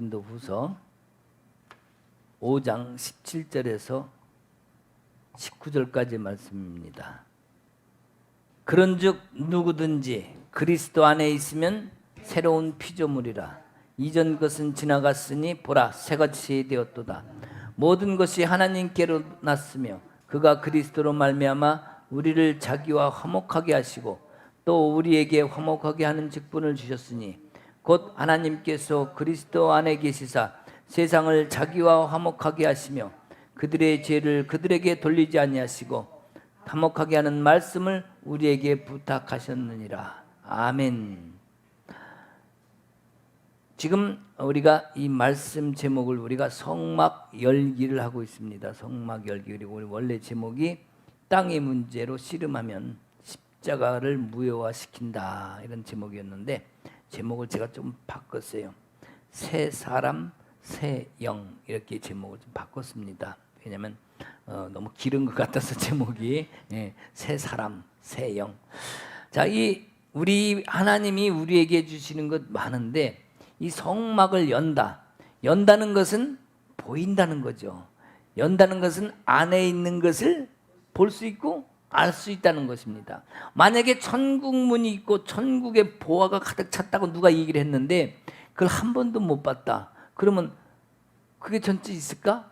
고린도후서 5장 17절에서 19절까지 말씀입니다. 그런즉 누구든지 그리스도 안에 있으면 새로운 피조물이라. 이전 것은 지나갔으니 보라 새것이 되었도다. 모든 것이 하나님께로 났으며 그가 그리스도로 말미암아 우리를 자기와 화목하게 하시고 또 우리에게 화목하게 하는 직분을 주셨으니 곧 하나님께서 그리스도 안에 계시사 세상을 자기와 화목하게 하시며 그들의 죄를 그들에게 돌리지 아니하시고 화목하게 하는 말씀을 우리에게 부탁하셨느니라. 아멘. 지금 우리가 이 말씀 제목을 우리가 성막 열기를 하고 있습니다. 성막 열기. 그리고 우리 원래 제목이 땅의 문제로 씨름하면 십자가를 무효화시킨다, 이런 제목이었는데 제목을 제가 좀 바꿨어요. 새 사람 새 영, 이렇게 제목을 좀 바꿨습니다. 왜냐하면 너무 길은 것 같아서 제목이 새 사람 새 영. 자, 이 우리 하나님이 우리에게 주시는 것 많은데 이 성막을 연다는 것은 보인다는 거죠. 연다는 것은 안에 있는 것을 볼 수 있고 알 수 있다는 것입니다. 만약에 천국 문이 있고 천국의 보화가 가득 찼다고 누가 얘기를 했는데 그걸 한 번도 못 봤다, 그러면 그게 전체 있을까?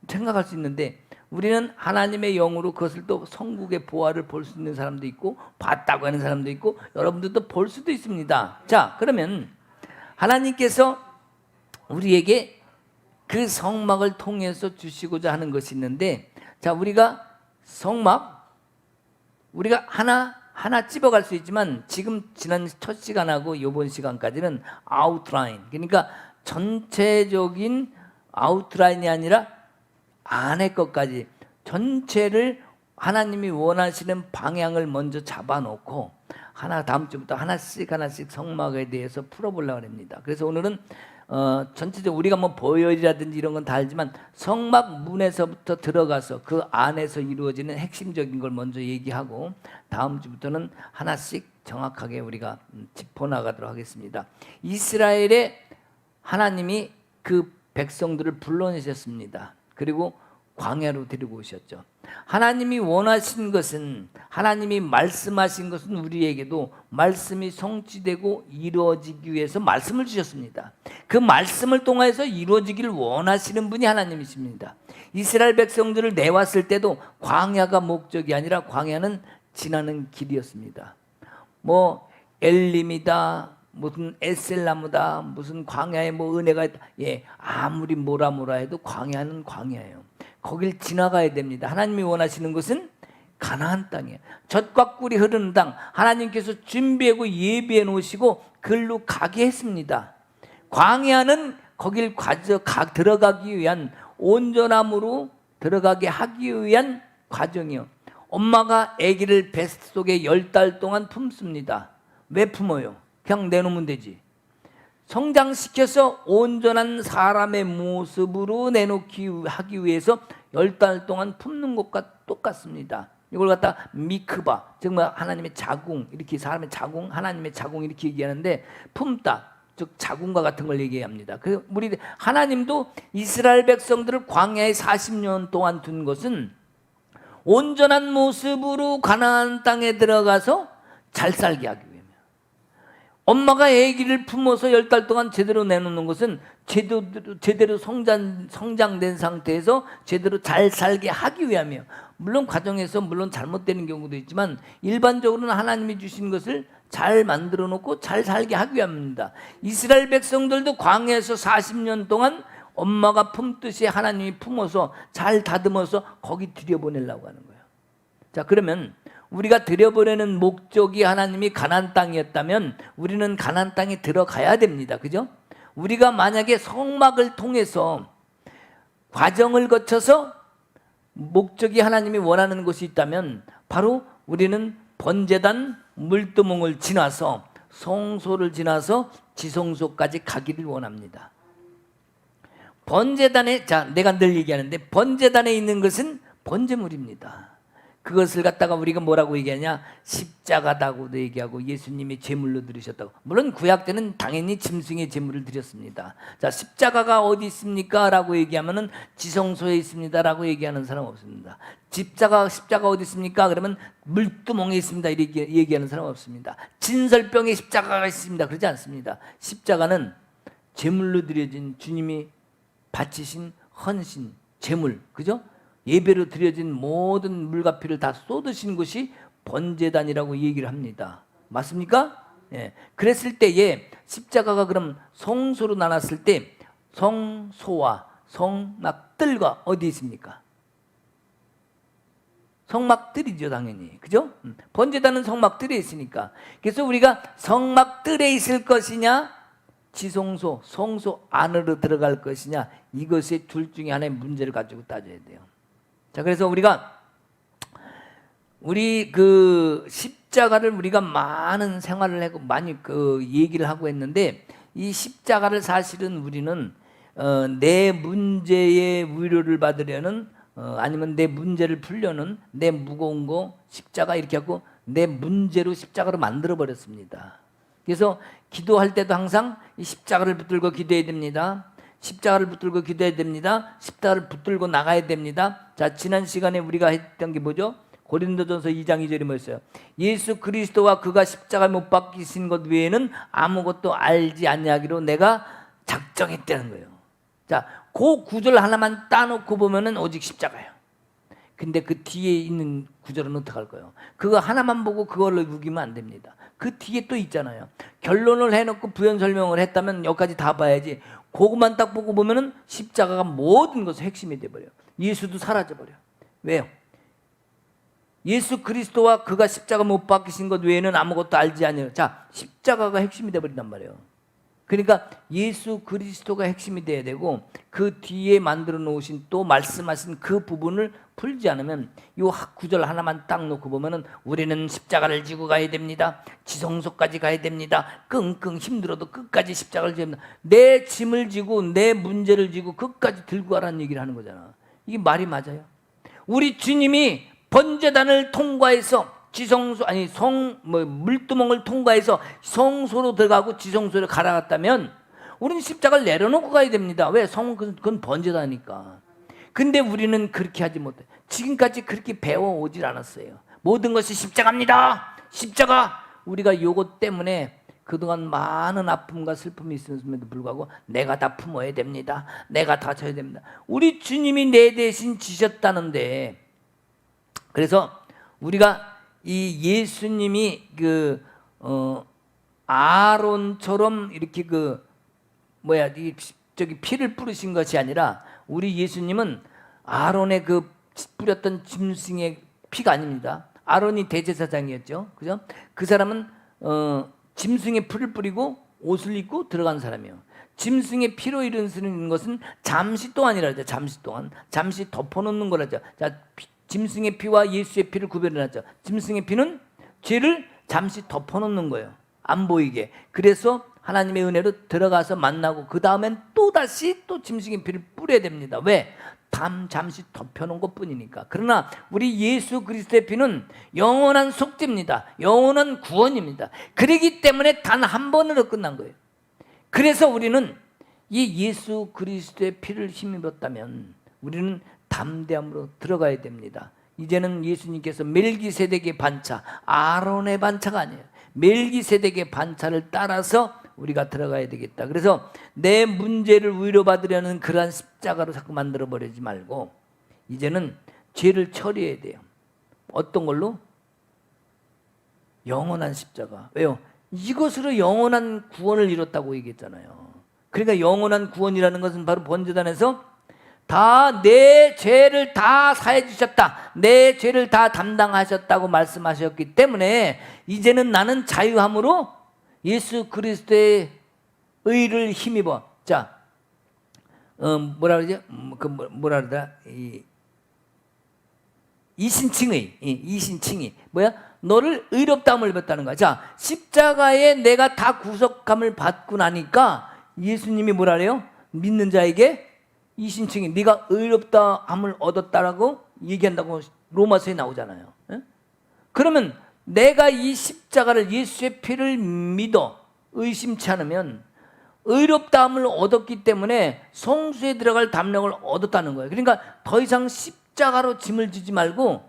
생각할 수 있는데 우리는 하나님의 영으로 그것을 또 성국의 보화를 볼 수 있는 사람도 있고 봤다고 하는 사람도 있고 여러분들도 볼 수도 있습니다. 자, 그러면 하나님께서 우리에게 그 성막을 통해서 주시고자 하는 것이 있는데, 자, 우리가 성막 우리가 하나 찝어갈 수 있지만 지금 지난 첫 시간하고 이번 시간까지는 아웃라인, 그러니까 전체적인 아웃라인이 아니라 안에 것까지 전체를 하나님이 원하시는 방향을 먼저 잡아놓고 다음 주부터 하나씩 성막에 대해서 풀어보려고 합니다. 그래서 오늘은 전체적으로 우리가 뭐 보혈이라든지 이런 건 다 알지만 성막 문에서부터 들어가서 그 안에서 이루어지는 핵심적인 걸 먼저 얘기하고 다음 주부터는 하나씩 정확하게 우리가 짚어나가도록 하겠습니다. 이스라엘의 하나님이 그 백성들을 불러내셨습니다. 그리고 광야로 데리고 오셨죠. 하나님이 원하신 것은, 하나님이 말씀하신 것은 우리에게도 말씀이 성취되고 이루어지기 위해서 말씀을 주셨습니다. 그 말씀을 통해서 이루어지기를 원하시는 분이 하나님이십니다. 이스라엘 백성들을 내왔을 때도 광야가 목적이 아니라 광야는 지나는 길이었습니다. 뭐 엘림이다, 무슨 에셀나무다, 무슨 광야에 뭐 은혜가 있다, 아무리 뭐라 해도 광야는 광야예요. 거길 지나가야 됩니다. 하나님이 원하시는 것은 가나안 땅이에요. 젖과 꿀이 흐르는 땅, 하나님께서 준비하고 예비해 놓으시고 그걸로 가게 했습니다. 광야는 거길 들어가기 위한, 온전함으로 들어가게 하기 위한 과정이요. 엄마가 아기를 뱃속에 10달 동안 품습니다. 왜 품어요? 그냥 내놓으면 되지. 성장시켜서 온전한 사람의 모습으로 하기 위해서 10달 동안 품는 것과 똑같습니다. 이걸 갖다 미크바, 정말 하나님의 자궁, 이렇게 사람의 자궁, 하나님의 자궁 이렇게 얘기하는데 품다, 즉 자궁과 같은 걸 얘기합니다. 그 우리 하나님도 이스라엘 백성들을 광야에 40년 동안 둔 것은 온전한 모습으로 가나안 땅에 들어가서 잘 살게 하기 위해요. 엄마가 아기를 품어서 10달 동안 제대로 내놓는 것은 제대로 성장된 상태에서 제대로 잘 살게 하기 위함이에요. 물론 과정에서 잘못되는 경우도 있지만 일반적으로는 하나님이 주신 것을 잘 만들어 놓고 잘 살게 하기 위함입니다. 이스라엘 백성들도 광야에서 40년 동안 엄마가 품듯이 하나님이 품어서 잘 다듬어서 거기 들여보내려고 하는 거예요. 자, 그러면 우리가 들여보내는 목적이 하나님이 가나안 땅이었다면 우리는 가나안 땅에 들어가야 됩니다. 그죠? 우리가 만약에 성막을 통해서 과정을 거쳐서 목적이 하나님이 원하는 것이 있다면 바로 우리는 번제단 물두멍을 지나서 성소를 지나서 지성소까지 가기를 원합니다. 번제단에, 자, 내가 늘 얘기하는데 번제단에 있는 것은 번제물입니다. 그것을 갖다가 우리가 뭐라고 얘기하냐? 십자가다고도 얘기하고 예수님이 제물로 드리셨다고. 물론 구약 때는 당연히 짐승의 제물을 드렸습니다. 자, 십자가가 어디 있습니까? 라고 얘기하면은 지성소에 있습니다 라고 얘기하는 사람 없습니다. 십자가 어디 있습니까? 그러면 물두멍에 있습니다 이렇게 얘기하는 사람 없습니다. 진설병에 십자가가 있습니다 그러지 않습니다. 십자가는 제물로 드려진 주님이 바치신 헌신, 제물, 그죠? 예배로 드려진 모든 물과 피를 다 쏟으신 것이 번제단이라고 얘기를 합니다. 맞습니까? 예. 그랬을 때에 십자가가 그럼 성소로 나눴을 때 성소와 성막들과 어디 있습니까? 성막들이죠 당연히. 그죠? 번제단은 성막들에 있으니까. 그래서 우리가 성막들에 있을 것이냐 지성소, 성소 안으로 들어갈 것이냐 이것의 둘 중에 하나의 문제를 가지고 따져야 돼요. 자, 그래서 우리 그 십자가를 우리가 많은 생활을 하고 많이 얘기를 하고 했는데 이 십자가를 사실은 우리는 내 문제의 위로를 받으려는 아니면 내 문제를 풀려는 내 무거운 거 십자가 이렇게 하고 내 문제로 십자가로 만들어 버렸습니다. 그래서 기도할 때도 항상 이 십자가를 붙들고 기도해야 됩니다. 십자가를 붙들고 기도해야 됩니다. 십자가를 붙들고 나가야 됩니다. 자, 지난 시간에 우리가 했던 게 뭐죠? 고린도전서 2장 2절이 뭐였어요? 예수 그리스도와 그가 십자가에 못 박히신 것 외에는 아무것도 알지 아니하기로 내가 작정했다는 거예요. 자, 그 구절 하나만 따놓고 보면은 오직 십자가예요. 근데 그 뒤에 있는 구절은 어떡할 거예요? 그거 하나만 보고 그걸로 우기면 안 됩니다. 그 뒤에 또 있잖아요. 결론을 해놓고 부연 설명을 했다면 여기까지 다 봐야지. 그것만 딱 보고 보면은 십자가가 모든 것의 핵심이 돼버려요. 예수도 사라져버려요. 왜요? 예수 그리스도와 그가 십자가 못 박히신 것 외에는 아무것도 알지 아니해요. 자, 십자가가 핵심이 돼버린단 말이에요. 그러니까 예수 그리스도가 핵심이 돼야 되고 그 뒤에 만들어 놓으신 또 말씀하신 그 부분을 풀지 않으면 이 구절 하나만 딱 놓고 보면은 우리는 십자가를 지고 가야 됩니다. 지성소까지 가야 됩니다. 끙끙 힘들어도 끝까지 십자가를 져야 됩니다. 내 짐을 지고 내 문제를 지고 끝까지 들고 가라는 얘기를 하는 거잖아. 이게 말이 맞아요? 우리 주님이 번제단을 통과해서 지성소 아니 물두멍을 통과해서 성소로 들어가고 지성소로 갈아갔다면 우리는 십자가를 내려놓고 가야 됩니다. 왜? 그건 번제다니까. 근데 우리는 그렇게 하지 못해. 지금까지 그렇게 배워오질 않았어요. 모든 것이 십자가입니다. 십자가. 우리가 요것 때문에 그동안 많은 아픔과 슬픔이 있었음에도 불구하고 내가 다 품어야 됩니다. 내가 다 져야 됩니다. 우리 주님이 내 대신 지셨다는데, 그래서 우리가 이 예수님이 아론처럼 이렇게 저기 피를 뿌리신 것이 아니라 우리 예수님은 아론의 그 뿌렸던 짐승의 피가 아닙니다. 아론이 대제사장이었죠. 그죠? 그 사람은 짐승의 피를 뿌리고 옷을 입고 들어간 사람이에요. 짐승의 피로 이루는 것은 잠시 동안이라죠. 잠시 동안. 잠시 덮어놓는 거라죠. 자, 짐승의 피와 예수의 피를 구별해놨죠. 짐승의 피는 죄를 잠시 덮어놓는 거예요. 안 보이게. 그래서 하나님의 은혜로 들어가서 만나고 그 다음엔 또다시 또 짐승의 피를 뿌려야 됩니다. 왜? 잠시 덮여놓은 것뿐이니까. 그러나 우리 예수 그리스도의 피는 영원한 속죄입니다. 영원한 구원입니다. 그렇기 때문에 단 한 번으로 끝난 거예요. 그래서 우리는 이 예수 그리스도의 피를 힘입었다면 우리는 담대함으로 들어가야 됩니다. 이제는 예수님께서 멜기세덱의 반차, 아론의 반차가 아니에요. 멜기세덱의 반차를 따라서 우리가 들어가야 되겠다. 그래서 내 문제를 위로받으려는 그러한 십자가로 자꾸 만들어버리지 말고 이제는 죄를 처리해야 돼요. 어떤 걸로? 영원한 십자가. 왜요? 이것으로 영원한 구원을 이뤘다고 얘기했잖아요. 그러니까 영원한 구원이라는 것은 바로 번제단에서 다 내 죄를 다 사해 주셨다. 내 죄를 다 담당하셨다고 말씀하셨기 때문에 이제는 나는 자유함으로 예수 그리스도의 의를 힘입어. 자, 뭐라 그러죠? 뭐라 그러더라? 이신칭의 뭐야? 너를 의롭다함을 입었다는 거야. 자, 십자가에 내가 다 구속함을 받고 나니까 예수님이 뭐라 그래요? 믿는 자에게 이신칭이 네가 의롭다함을 얻었다라고 얘기한다고 로마서에 나오잖아요. 예? 그러면 내가 이 십자가를 예수의 피를 믿어 의심치 않으면 의롭다함을 얻었기 때문에 성수에 들어갈 담력을 얻었다는 거예요. 그러니까 더 이상 십자가로 짐을 지지 말고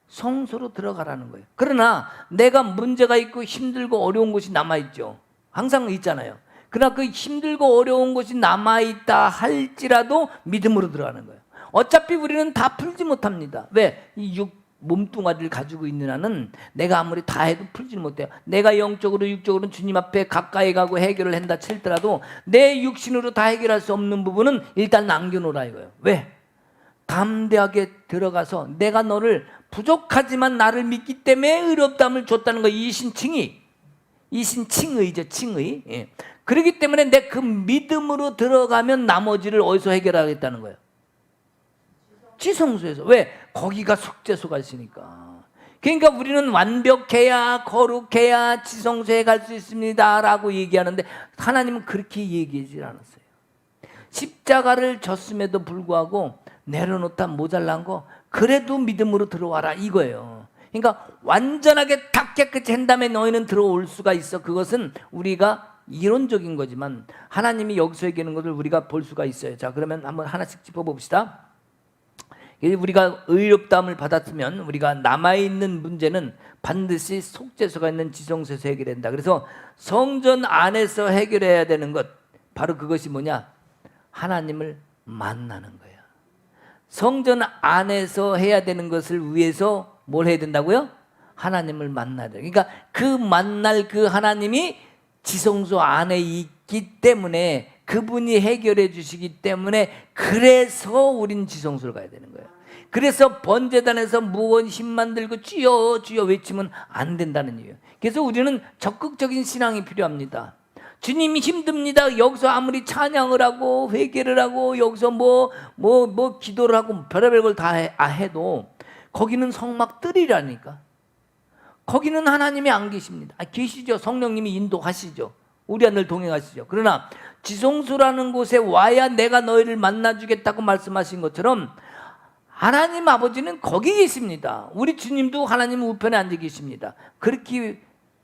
성소로 들어가라는 거예요. 그러나 내가 문제가 있고 힘들고 어려운 것이 남아있죠. 항상 있잖아요. 그러나 그 힘들고 어려운 것이 남아있다 할지라도 믿음으로 들어가는 거예요. 어차피 우리는 다 풀지 못합니다. 왜? 이 몸뚱아리를 가지고 있는 한은 내가 아무리 다 해도 풀지 못해요. 내가 영적으로 육적으로 주님 앞에 가까이 가고 해결을 한다 칠더라도 내 육신으로 다 해결할 수 없는 부분은 일단 남겨놓으라 이거예요. 왜? 담대하게 들어가서 내가 너를 부족하지만 나를 믿기 때문에 의롭다함을 줬다는 거예요. 이신칭의죠. 칭의. 예. 그렇기 때문에 내 그 믿음으로 들어가면 나머지를 어디서 해결하겠다는 거예요? 지성소에서. 왜? 거기가 속죄소가 있으니까. 그러니까 우리는 완벽해야 거룩해야 지성소에 갈 수 있습니다 라고 얘기하는데 하나님은 그렇게 얘기하지 않았어요. 십자가를 졌음에도 불구하고 내려놓다 모자란 거 그래도 믿음으로 들어와라 이거예요. 그러니까 완전하게 다 깨끗이 한 다음에 너희는 들어올 수가 있어. 그것은 우리가 이론적인 거지만 하나님이 여기서 얘기하는 것을 우리가 볼 수가 있어요. 자, 그러면 한번 하나씩 짚어봅시다. 우리가 의롭다함을 받았으면 우리가 남아있는 문제는 반드시 속죄소가 있는 지성소에서 해결된다. 그래서 성전 안에서 해결해야 되는 것 바로 그것이 뭐냐? 하나님을 만나는 거예요. 성전 안에서 해야 되는 것을 위해서 뭘 해야 된다고요? 하나님을 만나야 돼요. 그러니까 그 만날 그 하나님이 지성소 안에 있기 때문에 그분이 해결해 주시기 때문에 그래서 우린 지성소를 가야 되는 거예요. 그래서 번제단에서 무거운 힘만 들고 주여 주여 외치면 안 된다는 이유예요. 그래서 우리는 적극적인 신앙이 필요합니다. 주님이 힘듭니다. 여기서 아무리 찬양을 하고 회개를 하고 여기서 뭐 기도를 하고 별의별 걸 다 해도 거기는 성막 뜰이라니까. 거기는 하나님이 안 계십니다. 계시죠. 성령님이 인도하시죠. 우리와 늘 동행하시죠. 그러나 지성소라는 곳에 와야 내가 너희를 만나주겠다고 말씀하신 것처럼 하나님 아버지는 거기 계십니다. 우리 주님도 하나님 우편에 앉아 계십니다. 그렇게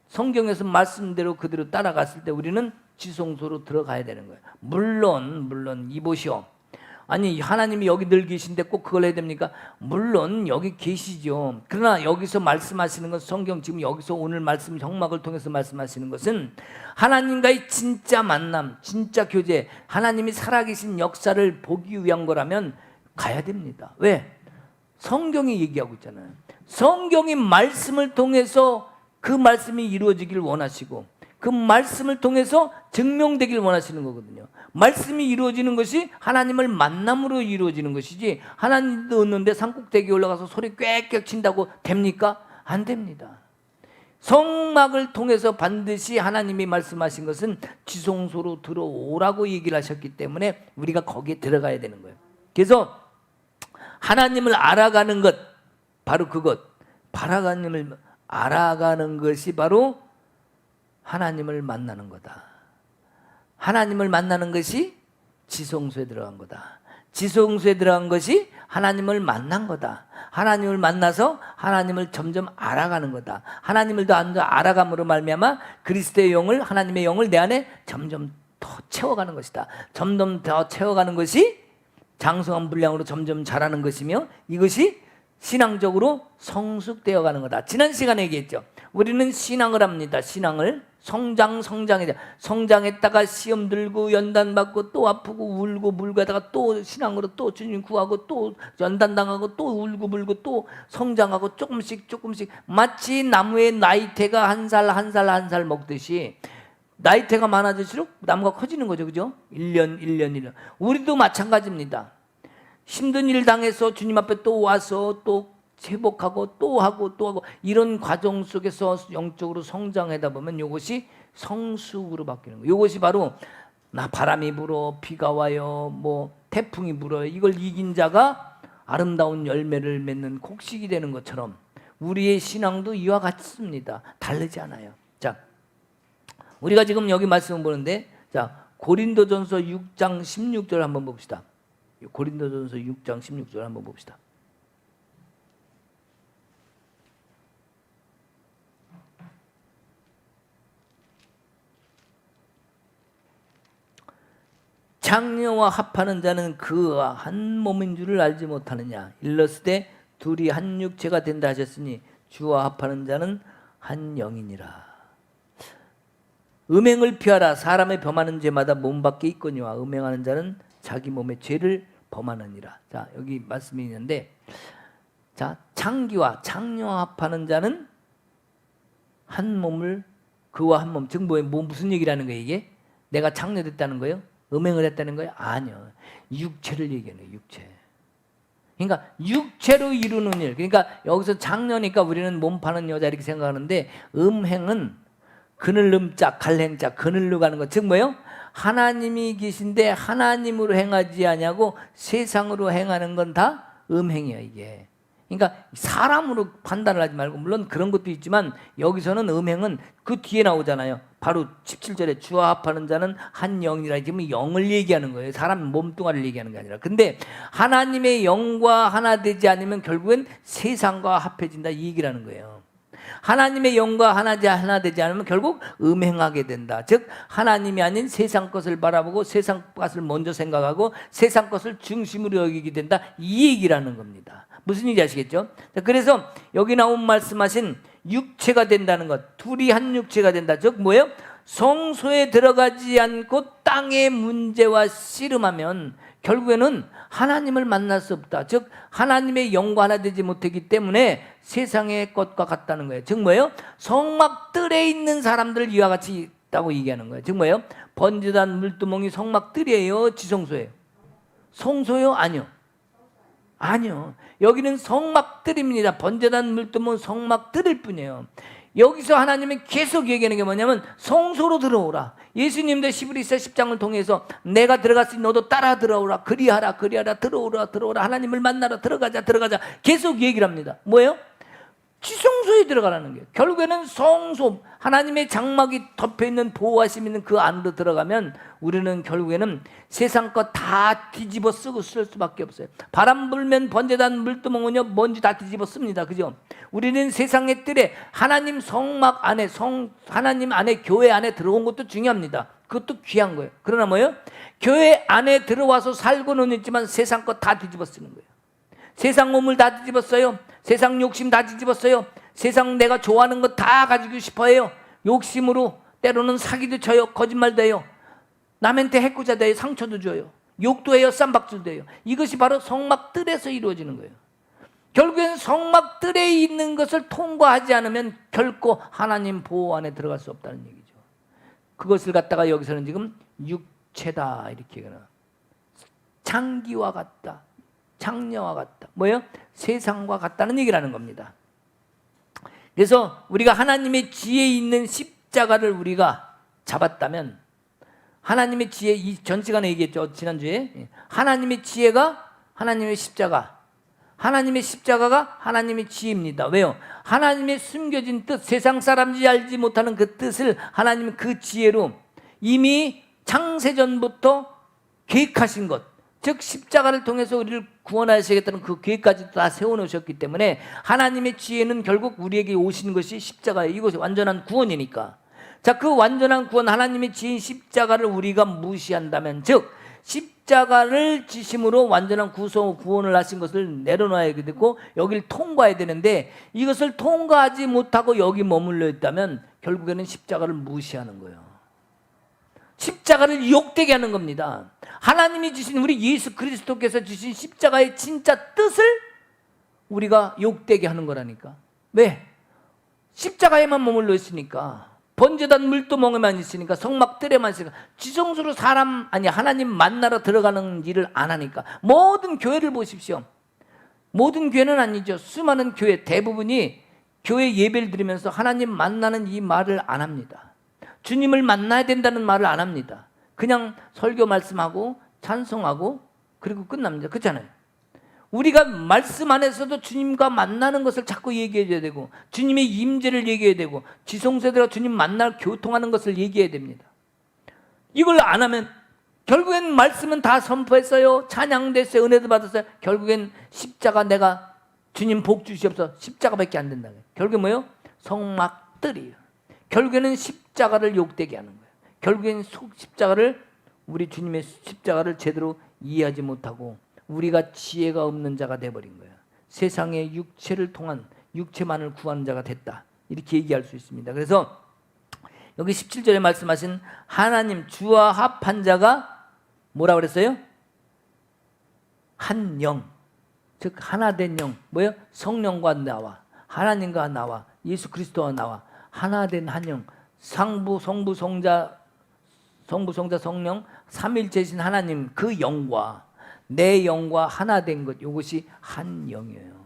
성경에서 말씀대로 그대로 따라갔을 때 우리는 지성소로 들어가야 되는 거예요. 물론 이보시오. 아니 하나님이 여기 늘 계신데 꼭 그걸 해야 됩니까? 물론 여기 계시죠. 그러나 여기서 말씀하시는 건 성경 지금 여기서 오늘 말씀 형막을 통해서 말씀하시는 것은 하나님과의 진짜 만남, 진짜 교제, 하나님이 살아계신 역사를 보기 위한 거라면 가야 됩니다. 왜? 성경이 얘기하고 있잖아요. 성경이 말씀을 통해서 그 말씀이 이루어지길 원하시고 그 말씀을 통해서 증명되길 원하시는 거거든요. 말씀이 이루어지는 것이 하나님을 만남으로 이루어지는 것이지 하나님도 없는데 산꼭대기에 올라가서 소리 꽥꽥 친다고 됩니까? 안 됩니다. 성막을 통해서 반드시 하나님이 말씀하신 것은 지성소로 들어오라고 얘기를 하셨기 때문에 우리가 거기에 들어가야 되는 거예요. 그래서 하나님을 알아가는 것 바로 그것 하나님을 알아가는 것이 바로 하나님을 만나는 거다. 하나님을 만나는 것이 지성소에 들어간 거다. 지성소에 들어간 것이 하나님을 만난 거다. 하나님을 만나서 하나님을 점점 알아가는 거다. 하나님을 더 알아감으로 말미암아 그리스도의 영을 하나님의 영을 내 안에 점점 더 채워가는 것이다. 점점 더 채워가는 것이 장성한 분량으로 점점 자라는 것이며 이것이 신앙적으로 성숙되어 가는 거다. 지난 시간에 얘기했죠. 우리는 신앙을 합니다. 신앙을 성장했다가 시험 들고 연단 받고 또 아프고 울고 물고 하다가 또 신앙으로 또 주님 구하고 또 연단 당하고 또 울고 물고 또 성장하고 조금씩 마치 나무의 나이테가 한 살 먹듯이 나이테가 많아질수록 나무가 커지는 거죠. 그죠? 1년. 우리도 마찬가지입니다. 힘든 일 당해서 주님 앞에 또 와서 또 회복하고 또 하고 이런 과정 속에서 영적으로 성장하다 보면 이것이 성숙으로 바뀌는 거예요. 이것이 바로 바람이 불어 비가 와요 뭐 태풍이 불어요 이걸 이긴 자가 아름다운 열매를 맺는 곡식이 되는 것처럼 우리의 신앙도 이와 같습니다. 다르지 않아요. 자, 우리가 지금 여기 말씀을 보는데 자 고린도전서 6장 16절 한번 봅시다. 고린도전서 6장 16절 한번 봅시다. 장녀와 합하는 자는 그와 한 몸인 줄을 알지 못하느냐. 일렀으되 둘이 한 육체가 된다 하셨으니 주와 합하는 자는 한 영이니라. 음행을 피하라. 사람의 범하는 죄마다 몸 밖에 있거니와 음행하는 자는 자기 몸의 죄를 범하느니라. 자, 여기 말씀이 있는데, 자, 장기와 장녀와 합하는 자는 한 몸을, 그와 한 몸, 즉 무슨 얘기라는 거예요? 이게 내가 장녀됐다는 거예요? 음행을 했다는 거예요? 아니요, 육체를 얘기하는 거예요. 육체. 그러니까 육체로 이루는 일. 그러니까 여기서 장녀니까 우리는 몸 파는 여자 이렇게 생각하는데, 음행은 그늘름자 갈행자 그늘로 가는 것. 즉 뭐예요? 하나님이 계신데 하나님으로 행하지 아니하고 세상으로 행하는 건 다 음행이에요. 이게. 그러니까 사람으로 판단을 하지 말고, 물론 그런 것도 있지만 여기서는 음행은 그 뒤에 나오잖아요. 바로 17절에 주와 합하는 자는 한 영이라. 지금 영을 얘기하는 거예요. 사람 몸뚱아리를 얘기하는 게 아니라. 근데 하나님의 영과 하나 되지 않으면 결국엔 세상과 합해진다, 이 얘기라는 거예요. 하나님의 영과 하나 되지 않으면 결국 음행하게 된다. 즉 하나님이 아닌 세상 것을 바라보고 세상 것을 먼저 생각하고 세상 것을 중심으로 여기게 된다, 이 얘기라는 겁니다. 무슨 얘기인지 아시겠죠? 그래서 여기 나온 말씀하신 육체가 된다는 것, 둘이 한 육체가 된다. 즉 뭐예요? 성소에 들어가지 않고 땅의 문제와 씨름하면 결국에는 하나님을 만날 수 없다. 즉 하나님의 영과 하나 되지 못하기 때문에 세상의 것과 같다는 거예요. 즉 뭐예요? 성막 뜰에 있는 사람들 이와 같이 있다고 얘기하는 거예요. 즉 뭐예요? 번제단 물두멍이 성막 뜰이에요? 지성소예요? 성소요? 아니요. 아니요. 여기는 성막 뜰입니다. 번제단 물두멍은 성막 뜰일 뿐이에요. 여기서 하나님은 계속 얘기하는 게 뭐냐면 성소로 들어오라. 예수님도 히브리서 10장을 통해서 내가 들어갔으니 너도 따라 들어오라. 그리하라 들어오라. 하나님을 만나러 들어가자. 계속 얘기를 합니다. 뭐예요? 지성소에 들어가라는 거예요. 결국에는 성소, 하나님의 장막이 덮여있는 보호하심 있는 그 안으로 들어가면 우리는 결국에는 세상 것 다 뒤집어 쓰고 쓸 수밖에 없어요. 바람 불면 번제단 물두멍은요 먼지 다 뒤집어 씁니다. 그죠? 우리는 세상의 뜰에 하나님 성막 안에 하나님 안에 교회 안에 들어온 것도 중요합니다. 그것도 귀한 거예요. 그러나 뭐예요? 교회 안에 들어와서 살고는 있지만 세상 것 다 뒤집어 쓰는 거예요. 세상 몸을 다 뒤집었어요. 세상 욕심 다 뒤집었어요. 세상 내가 좋아하는 거 다 가지고 싶어해요. 욕심으로 때로는 사기도 쳐요. 거짓말도 해요. 남한테 해코자도 해요. 상처도 줘요. 욕도 해요. 쌈박질도 해요. 이것이 바로 성막 뜰에서 이루어지는 거예요. 결국엔 성막 뜰에 있는 것을 통과하지 않으면 결코 하나님 보호 안에 들어갈 수 없다는 얘기죠. 그것을 갖다가 여기서는 지금 육체다 이렇게 얘기하나. 장기와 같다. 장녀와 같다. 뭐예요? 세상과 같다는 얘기를 하는 겁니다. 그래서 우리가 하나님의 지혜에 있는 십자가를 우리가 잡았다면, 하나님의 지혜, 이 전 시간에 얘기했죠. 지난주에. 하나님의 지혜가 하나님의 십자가. 하나님의 십자가가 하나님의 지혜입니다. 왜요? 하나님의 숨겨진 뜻, 세상 사람들이 알지 못하는 그 뜻을 하나님은 그 지혜로 이미 창세전부터 계획하신 것, 즉 십자가를 통해서 우리를 구원하시겠다는 그 계획까지 다 세워놓으셨기 때문에 하나님의 지혜는 결국 우리에게 오신 것이 십자가예요. 이것이 완전한 구원이니까. 자, 그 완전한 구원, 하나님의 지혜인 십자가를 우리가 무시한다면, 즉 십자가를 지심으로 완전한 구원을 하신 것을 내려놔야 되고 여기를 통과해야 되는데, 이것을 통과하지 못하고 여기 머물러 있다면 결국에는 십자가를 무시하는 거예요. 십자가를 욕되게 하는 겁니다. 하나님이 주신, 우리 예수 그리스도께서 주신 십자가의 진짜 뜻을 우리가 욕되게 하는 거라니까. 왜? 십자가에만 머물러 있으니까, 번제단 물두멍에만 있으니까, 성막 뜰에만 있으니까, 지성소로 하나님 만나러 들어가는 일을 안 하니까. 모든 교회를 보십시오. 모든 교회는 아니죠. 수많은 교회 대부분이 교회 예배를 드리면서 하나님 만나는 이 말을 안 합니다. 주님을 만나야 된다는 말을 안 합니다. 그냥 설교 말씀하고 찬송하고 그리고 끝납니다. 그렇잖아요. 우리가 말씀 안에서도 주님과 만나는 것을 자꾸 얘기해야 되고, 주님의 임재를 얘기해야 되고, 지성소들과 주님 만날 교통하는 것을 얘기해야 됩니다. 이걸 안 하면 결국엔 말씀은 다 선포했어요. 찬양됐어요. 은혜도 받았어요. 결국엔 십자가, 내가 주님 복 주시옵소서, 십자가밖에 안 된다. 결국엔 뭐예요? 성막 뜰이에요. 결국에는 십자가를 욕되게 하는 거예요. 결국엔 십자가를 우리 주님의 십자가를 제대로 이해하지 못하고 우리가 지혜가 없는 자가 돼버린 거예요. 세상의 육체를 통한 육체만을 구하는 자가 됐다, 이렇게 얘기할 수 있습니다. 그래서 여기 17절에 말씀하신 하나님 주와 합한 자가 뭐라 그랬어요? 한 영, 즉 하나 된 영, 뭐예요? 성령과 나와, 하나님과 나와, 예수 그리스도와 나와 하나 된 한 영, 성부, 성자, 성령, 삼일체신 하나님 그 영과 내 영과 하나 된 것, 이것이 한 영이에요.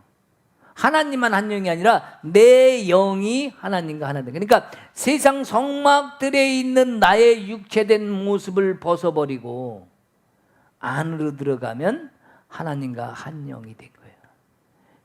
하나님만 한 영이 아니라 내 영이 하나님과 하나 된. 그러니까 세상 성막들에 있는 나의 육체된 모습을 벗어버리고 안으로 들어가면 하나님과 한 영이 된 거예요.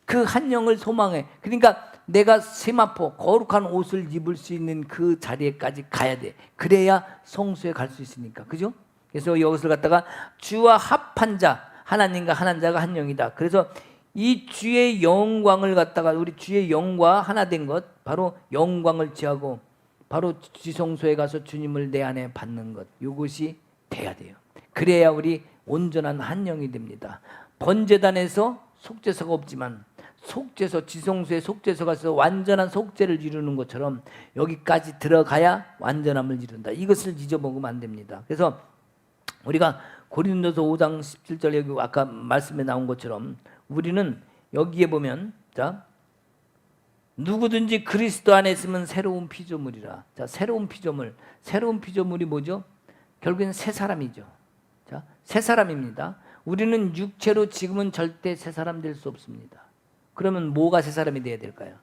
그 한 영을 소망해. 그러니까 내가 세마포 거룩한 옷을 입을 수 있는 그 자리에까지 가야 돼. 그래야 성소에 갈 수 있으니까. 그죠? 그래서 여기서 갖다가 주와 합한 자, 하나님과 하나인 자가 한 영이다. 그래서 이 주의 영광을 갖다가 우리 주의 영과 하나 된 것, 바로 영광을 취하고 바로 지성소에 가서 주님을 내 안에 받는 것, 이것이 돼야 돼요. 그래야 우리 온전한 한 영이 됩니다. 번제단에서 속죄소가 없지만 속죄소, 지성소에 속죄소 가서 완전한 속죄를 이루는 것처럼 여기까지 들어가야 완전함을 이룬다. 이것을 잊어먹으면 안 됩니다. 그래서 우리가 고린도서 5장 17절 여기 아까 말씀에 나온 것처럼 우리는 여기에 보면, 자, 누구든지 그리스도 안에 있으면 새로운 피조물이라. 자, 새로운 피조물이 뭐죠? 결국엔 새 사람이죠. 자, 새 사람입니다. 우리는 육체로 지금은 절대 새 사람 될 수 없습니다. 그러면 뭐가 새 사람이 돼야 될까요?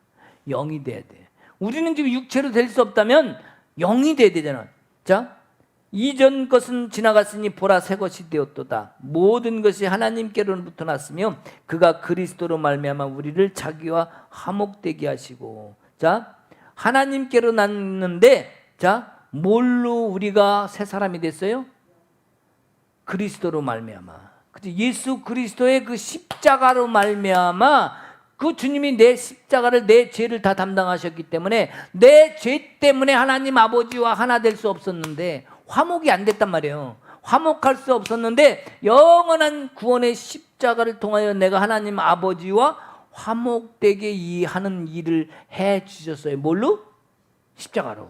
영이 돼야 돼. 우리는 지금 육체로 될 수 없다면 영이 돼야 되잖아. 자, 이전 것은 지나갔으니 보라 새 것이 되었도다. 모든 것이 하나님께로부터 났으며 그가 그리스도로 말미암아 우리를 자기와 화목되게 하시고. 자, 하나님께로 났는데, 자, 뭘로 우리가 새 사람이 됐어요? 그리스도로 말미암아. 예수 그리스도의 그 십자가로 말미암아 그 주님이 내 십자가를, 내 죄를 다 담당하셨기 때문에 내 죄 때문에 하나님 아버지와 하나 될 수 없었는데 화목이 안 됐단 말이에요. 화목할 수 없었는데 영원한 구원의 십자가를 통하여 내가 하나님 아버지와 화목되게 하는 일을 해 주셨어요. 뭘로? 십자가로.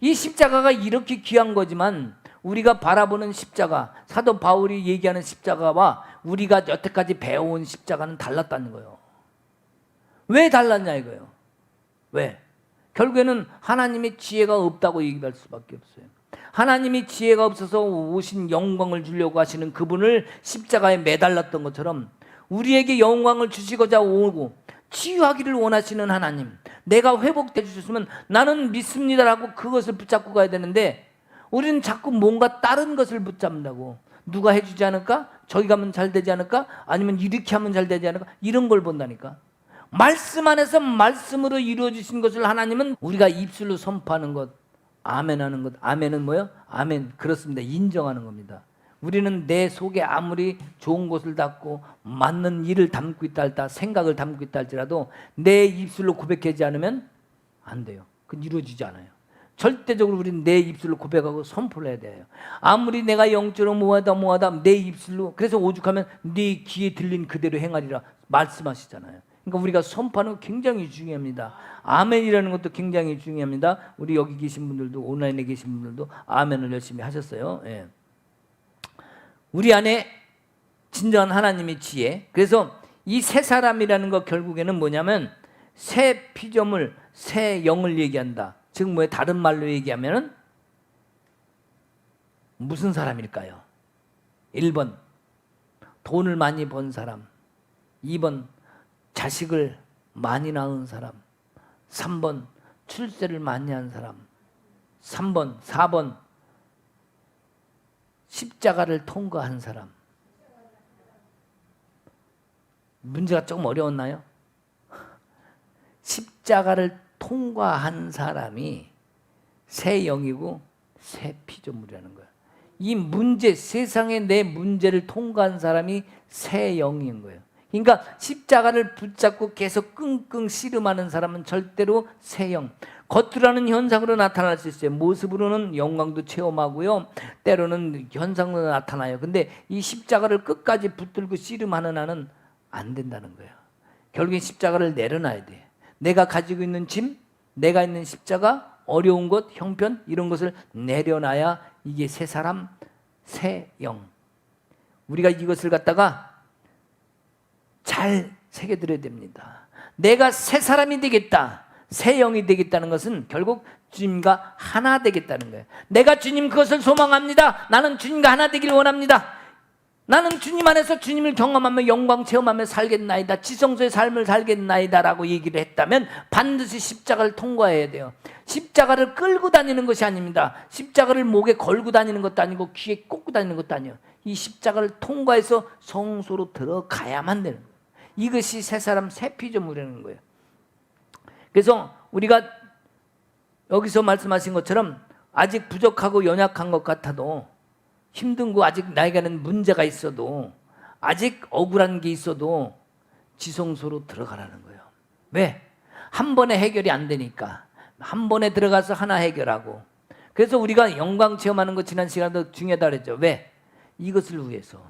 이 십자가가 이렇게 귀한 거지만 우리가 바라보는 십자가, 사도 바울이 얘기하는 십자가와 우리가 여태까지 배워온 십자가는 달랐다는 거예요. 왜 달랐냐 이거예요. 왜? 결국에는 하나님의 지혜가 없다고 얘기할 수밖에 없어요. 하나님이 지혜가 없어서 오신 영광을 주려고 하시는 그분을 십자가에 매달랐던 것처럼 우리에게 영광을 주시고자 오고 치유하기를 원하시는 하나님, 내가 회복돼 주셨으면 나는 믿습니다라고 그것을 붙잡고 가야 되는데 우리는 자꾸 뭔가 다른 것을 붙잡는다고. 누가 해주지 않을까? 저기 가면 잘 되지 않을까? 아니면 이렇게 하면 잘 되지 않을까? 이런 걸 본다니까. 말씀 안에서 말씀으로 이루어지신 것을 하나님은 우리가 입술로 선포하는 것, 아멘 하는 것. 아멘은 뭐예요? 아멘, 그렇습니다, 인정하는 겁니다. 우리는 내 속에 아무리 좋은 것을 담고 맞는 일을 담고 있다 할다, 생각을 담고 있다 할지라도 내 입술로 고백하지 않으면 안 돼요. 그건 이루어지지 않아요. 절대적으로 우리는 내 입술로 고백하고 선포를 해야 돼요. 아무리 내가 영적으로 뭐하다 내 입술로, 그래서 오죽하면 네 귀에 들린 그대로 행하리라 말씀하시잖아요. 그러니까 우리가 선포하는 거 굉장히 중요합니다. 아멘이라는 것도 굉장히 중요합니다. 우리 여기 계신 분들도, 온라인에 계신 분들도 아멘을 열심히 하셨어요. 예. 우리 안에 진정한 하나님의 지혜. 그래서 이 새 사람이라는 거 결국에는 뭐냐면 새 피조물, 새 영을 얘기한다. 즉 뭐예요? 다른 말로 얘기하면은 무슨 사람일까요? 1번 돈을 많이 번 사람, 2번 자식을 많이 낳은 사람, 3번 출세를 많이 한 사람, 4번 십자가를 통과한 사람. 문제가 조금 어려웠나요? 십자가를 통과한 사람이 새 영이고 새 피조물이라는 거야. 이 문제, 세상에 내 문제를 통과한 사람이 새 영인 거예요. 그러니까 십자가를 붙잡고 계속 끙끙 씨름하는 사람은 절대로 새 영, 겉으로는 현상으로 나타날 수 있어요. 모습으로는 영광도 체험하고요, 때로는 현상으로 나타나요. 근데 이 십자가를 끝까지 붙들고 씨름하는 한은 안 된다는 거예요. 결국엔 십자가를 내려놔야 돼. 내가 가지고 있는 짐, 내가 있는 십자가, 어려운 것, 형편 이런 것을 내려놔야 이게 새 사람, 새 영. 우리가 이것을 갖다가 잘 새겨들어야 됩니다. 내가 새 사람이 되겠다, 새 영이 되겠다는 것은 결국 주님과 하나 되겠다는 거예요. 내가 주님 그것을 소망합니다. 나는 주님과 하나 되기를 원합니다. 나는 주님 안에서 주님을 경험하며 영광 체험하며 살겠나이다, 지성소의 삶을 살겠나이다 라고 얘기를 했다면 반드시 십자가를 통과해야 돼요. 십자가를 끌고 다니는 것이 아닙니다. 십자가를 목에 걸고 다니는 것도 아니고 귀에 꽂고 다니는 것도 아니에요. 이 십자가를 통과해서 성소로 들어가야만 되는 거예요. 이것이 새 사람 새 피조물이라는 거예요. 그래서 우리가 여기서 말씀하신 것처럼 아직 부족하고 연약한 것 같아도, 힘든 거 아직 나에게는 문제가 있어도, 아직 억울한 게 있어도 지성소로 들어가라는 거예요. 왜? 한 번에 해결이 안 되니까 한 번에 들어가서 하나 해결하고. 그래서 우리가 영광 체험하는 거 지난 시간도 중요하다 그랬죠. 왜? 이것을 위해서.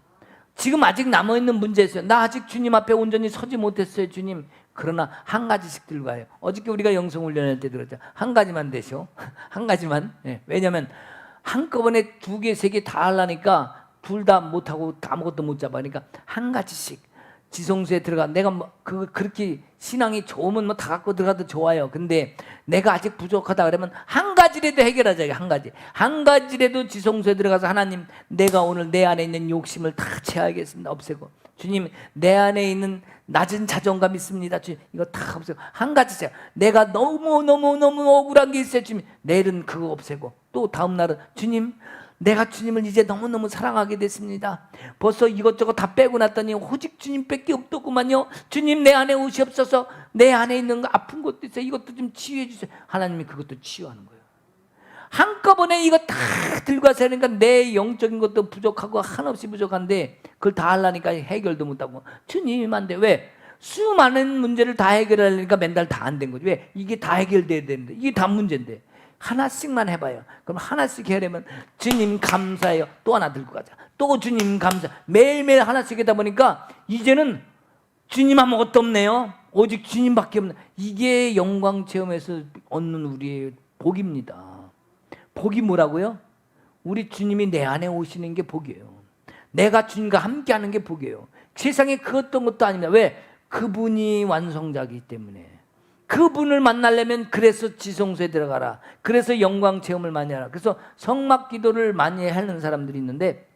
지금 아직 남아있는 문제 있어요. 나 아직 주님 앞에 온전히 서지 못했어요, 주님. 그러나 한 가지씩 들고 가요. 어저께 우리가 영성훈련할 때 들었죠. 한 가지만 되죠. 한 가지만. 네. 왜냐하면 한꺼번에 2개, 3개 다 하려니까 둘 다 못하고 아무것도 못 잡으니까 한 가지씩 지성소에 들어가. 내가 뭐 그렇게 신앙이 좋으면 뭐 다 갖고 들어가도 좋아요. 근데 내가 아직 부족하다 그러면 한 가지라도 해결하자. 한 가지라도 지성소에 들어가서 하나님, 내가 오늘 내 안에 있는 욕심을 다 채하겠습니다. 없애고, 주님 내 안에 있는 낮은 자존감 있습니다. 주님 이거 다 없애고, 한 가지씩 내가 너무 억울한 게 있어요. 주님 내일은 그거 없애고, 또 다음 날은 주님 내가 주님을 이제 너무너무 사랑하게 됐습니다. 벌써 이것저것 다 빼고 났더니 오직 주님밖에 없더구만요. 주님 내 안에 오시옵소서. 내 안에 있는 거 아픈 것도 있어요. 이것도 좀 치유해 주세요. 하나님이 그것도 치유하는 거예요. 한꺼번에 이거 다 들고 가서 하니까 내 영적인 것도 부족하고 한없이 부족한데 그걸 다 하려니까 해결도 못하고, 주님 안 돼. 왜? 수많은 문제를 다 해결하려니까 맨날 다 안 된 거지. 왜? 이게 다 해결돼야 되는데, 이게 다 문제인데 하나씩만 해봐요. 그럼 하나씩 해내면 주님 감사해요. 또 하나 들고 가자. 또 주님 감사. 매일매일 하나씩 하다 보니까 이제는 주님 아무것도 없네요. 오직 주님밖에 없네. 이게 영광 체험에서 얻는 우리의 복입니다. 복이 뭐라고요? 우리 주님이 내 안에 오시는 게 복이에요. 내가 주님과 함께하는 게 복이에요. 세상에 그 어떤 것도 아닙니다. 왜? 그분이 완성자이기 때문에. 그분을 만나려면 그래서 지성소에 들어가라. 그래서 영광 체험을 많이 하라. 그래서 성막 기도를 많이 하는 사람들이 있는데,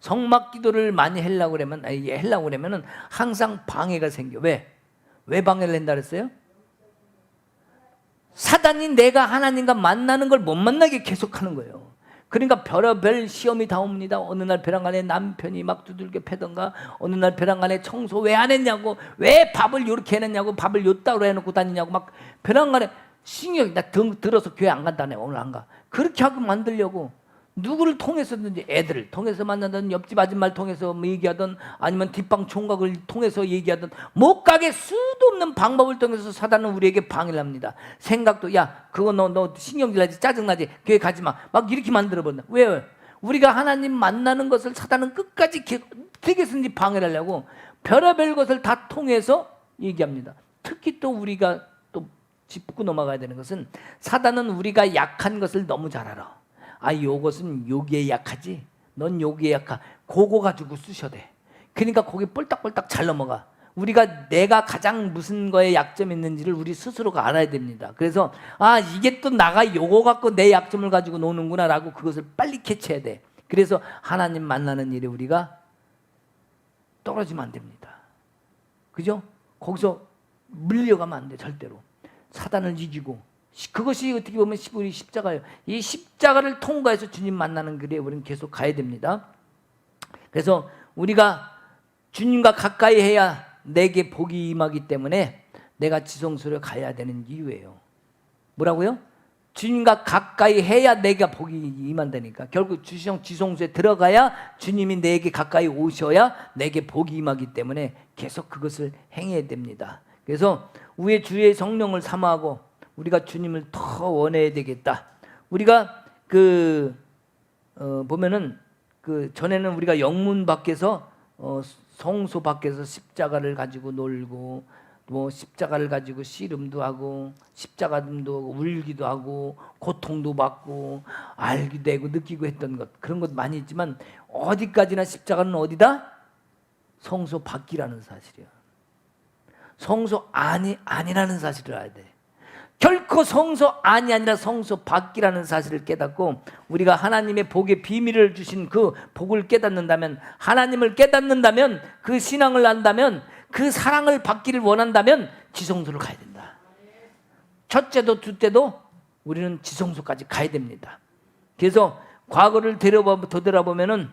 성막 기도를 많이 하려고 그러면은 항상 방해가 생겨. 왜 방해를 한다 그랬어요? 사단이 내가 하나님과 만나는 걸 못 만나게 계속하는 거예요. 그러니까 별의별 시험이 다 옵니다. 어느 날 벼랑간에 남편이 막 두들겨 패던가, 어느 날 벼랑간에 청소 왜 안 했냐고, 왜 밥을 요렇게 해놨냐고, 밥을 요따로 해놓고 다니냐고, 막 벼랑간에 신경이 나 들어서 교회 안 간다네, 오늘 안 가. 그렇게 하고 만들려고 누구를 통해서든지, 애들을 통해서 만나든 옆집 아줌마를 통해서 뭐 얘기하든 아니면 뒷방 총각을 통해서 얘기하든 못 가게 수도 없는 방법을 통해서 사단은 우리에게 방해를 합니다. 생각도, 야 그거 너 신경질 나지, 짜증나지, 교회 가지 마, 막 이렇게 만들어버린다. 왜? 우리가 하나님 만나는 것을 사단은 끝까지 어떻게 해서든지 방해를 하려고 별의별 것을 다 통해서 얘기합니다. 특히 또 우리가 또 짚고 넘어가야 되는 것은, 사단은 우리가 약한 것을 너무 잘 알아. 요것은 여기에 약하지, 넌 여기에 약하. 그거 가지고 쓰셔야 돼. 그러니까 거기 뻘딱뻘딱 잘 넘어가. 우리가 내가 가장 무슨 거에 약점이 있는지를 우리 스스로가 알아야 됩니다. 그래서 이게 또 나가 요거 갖고 내 약점을 가지고 노는구나 라고 그것을 빨리 캐치해야 돼. 그래서 하나님 만나는 일에 우리가 떨어지면 안 됩니다. 그죠? 거기서 물려가면 안 돼. 절대로. 사단을 이기고. 그것이 어떻게 보면 우리 십자가예요. 이 십자가를 통과해서 주님 만나는 길에 우리는 계속 가야 됩니다. 그래서 우리가 주님과 가까이 해야 내게 복이 임하기 때문에 내가 지성소로 가야 되는 이유예요. 뭐라고요? 주님과 가까이 해야 내가 복이 임한다니까. 결국 지성소에 들어가야 주님이 내게 가까이 오셔야 내게 복이 임하기 때문에 계속 그것을 행해야 됩니다. 그래서 우리의 주의 성령을 사모하고 우리가 주님을 더 원해야 되겠다. 우리가 보면은 전에는 우리가 영문 밖에서 성소 밖에서 십자가를 가지고 놀고 뭐 십자가를 가지고 씨름도 하고 십자가도 하고 울기도 하고 고통도 받고 알기도 하고 느끼고 했던 것, 그런 것 많이 있지만 어디까지나 십자가는 어디다? 성소 밖이라는 사실이야. 성소 아니라는 사실을 알아야 돼. 결코 성소 안이 아니라 성소 밖이라는 사실을 깨닫고 우리가 하나님의 복의 비밀을 주신 그 복을 깨닫는다면, 하나님을 깨닫는다면, 그 신앙을 안다면, 그 사랑을 받기를 원한다면 지성소를 가야 된다. 첫째도 둘째도 우리는 지성소까지 가야 됩니다. 그래서 과거를 되돌아보면은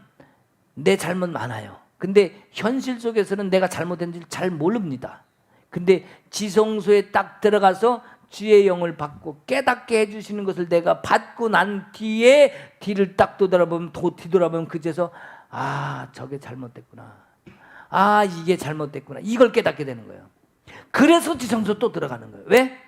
내 잘못 많아요. 근데 현실 속에서는 내가 잘못했는지 잘 모릅니다. 근데 지성소에 딱 들어가서 주의 영을 받고 깨닫게 해주시는 것을 내가 받고 난 뒤에 뒤를 딱 뒤돌아보면 그제서 저게 잘못됐구나, 이게 잘못됐구나, 이걸 깨닫게 되는 거예요. 그래서 지성소 또 들어가는 거예요. 왜?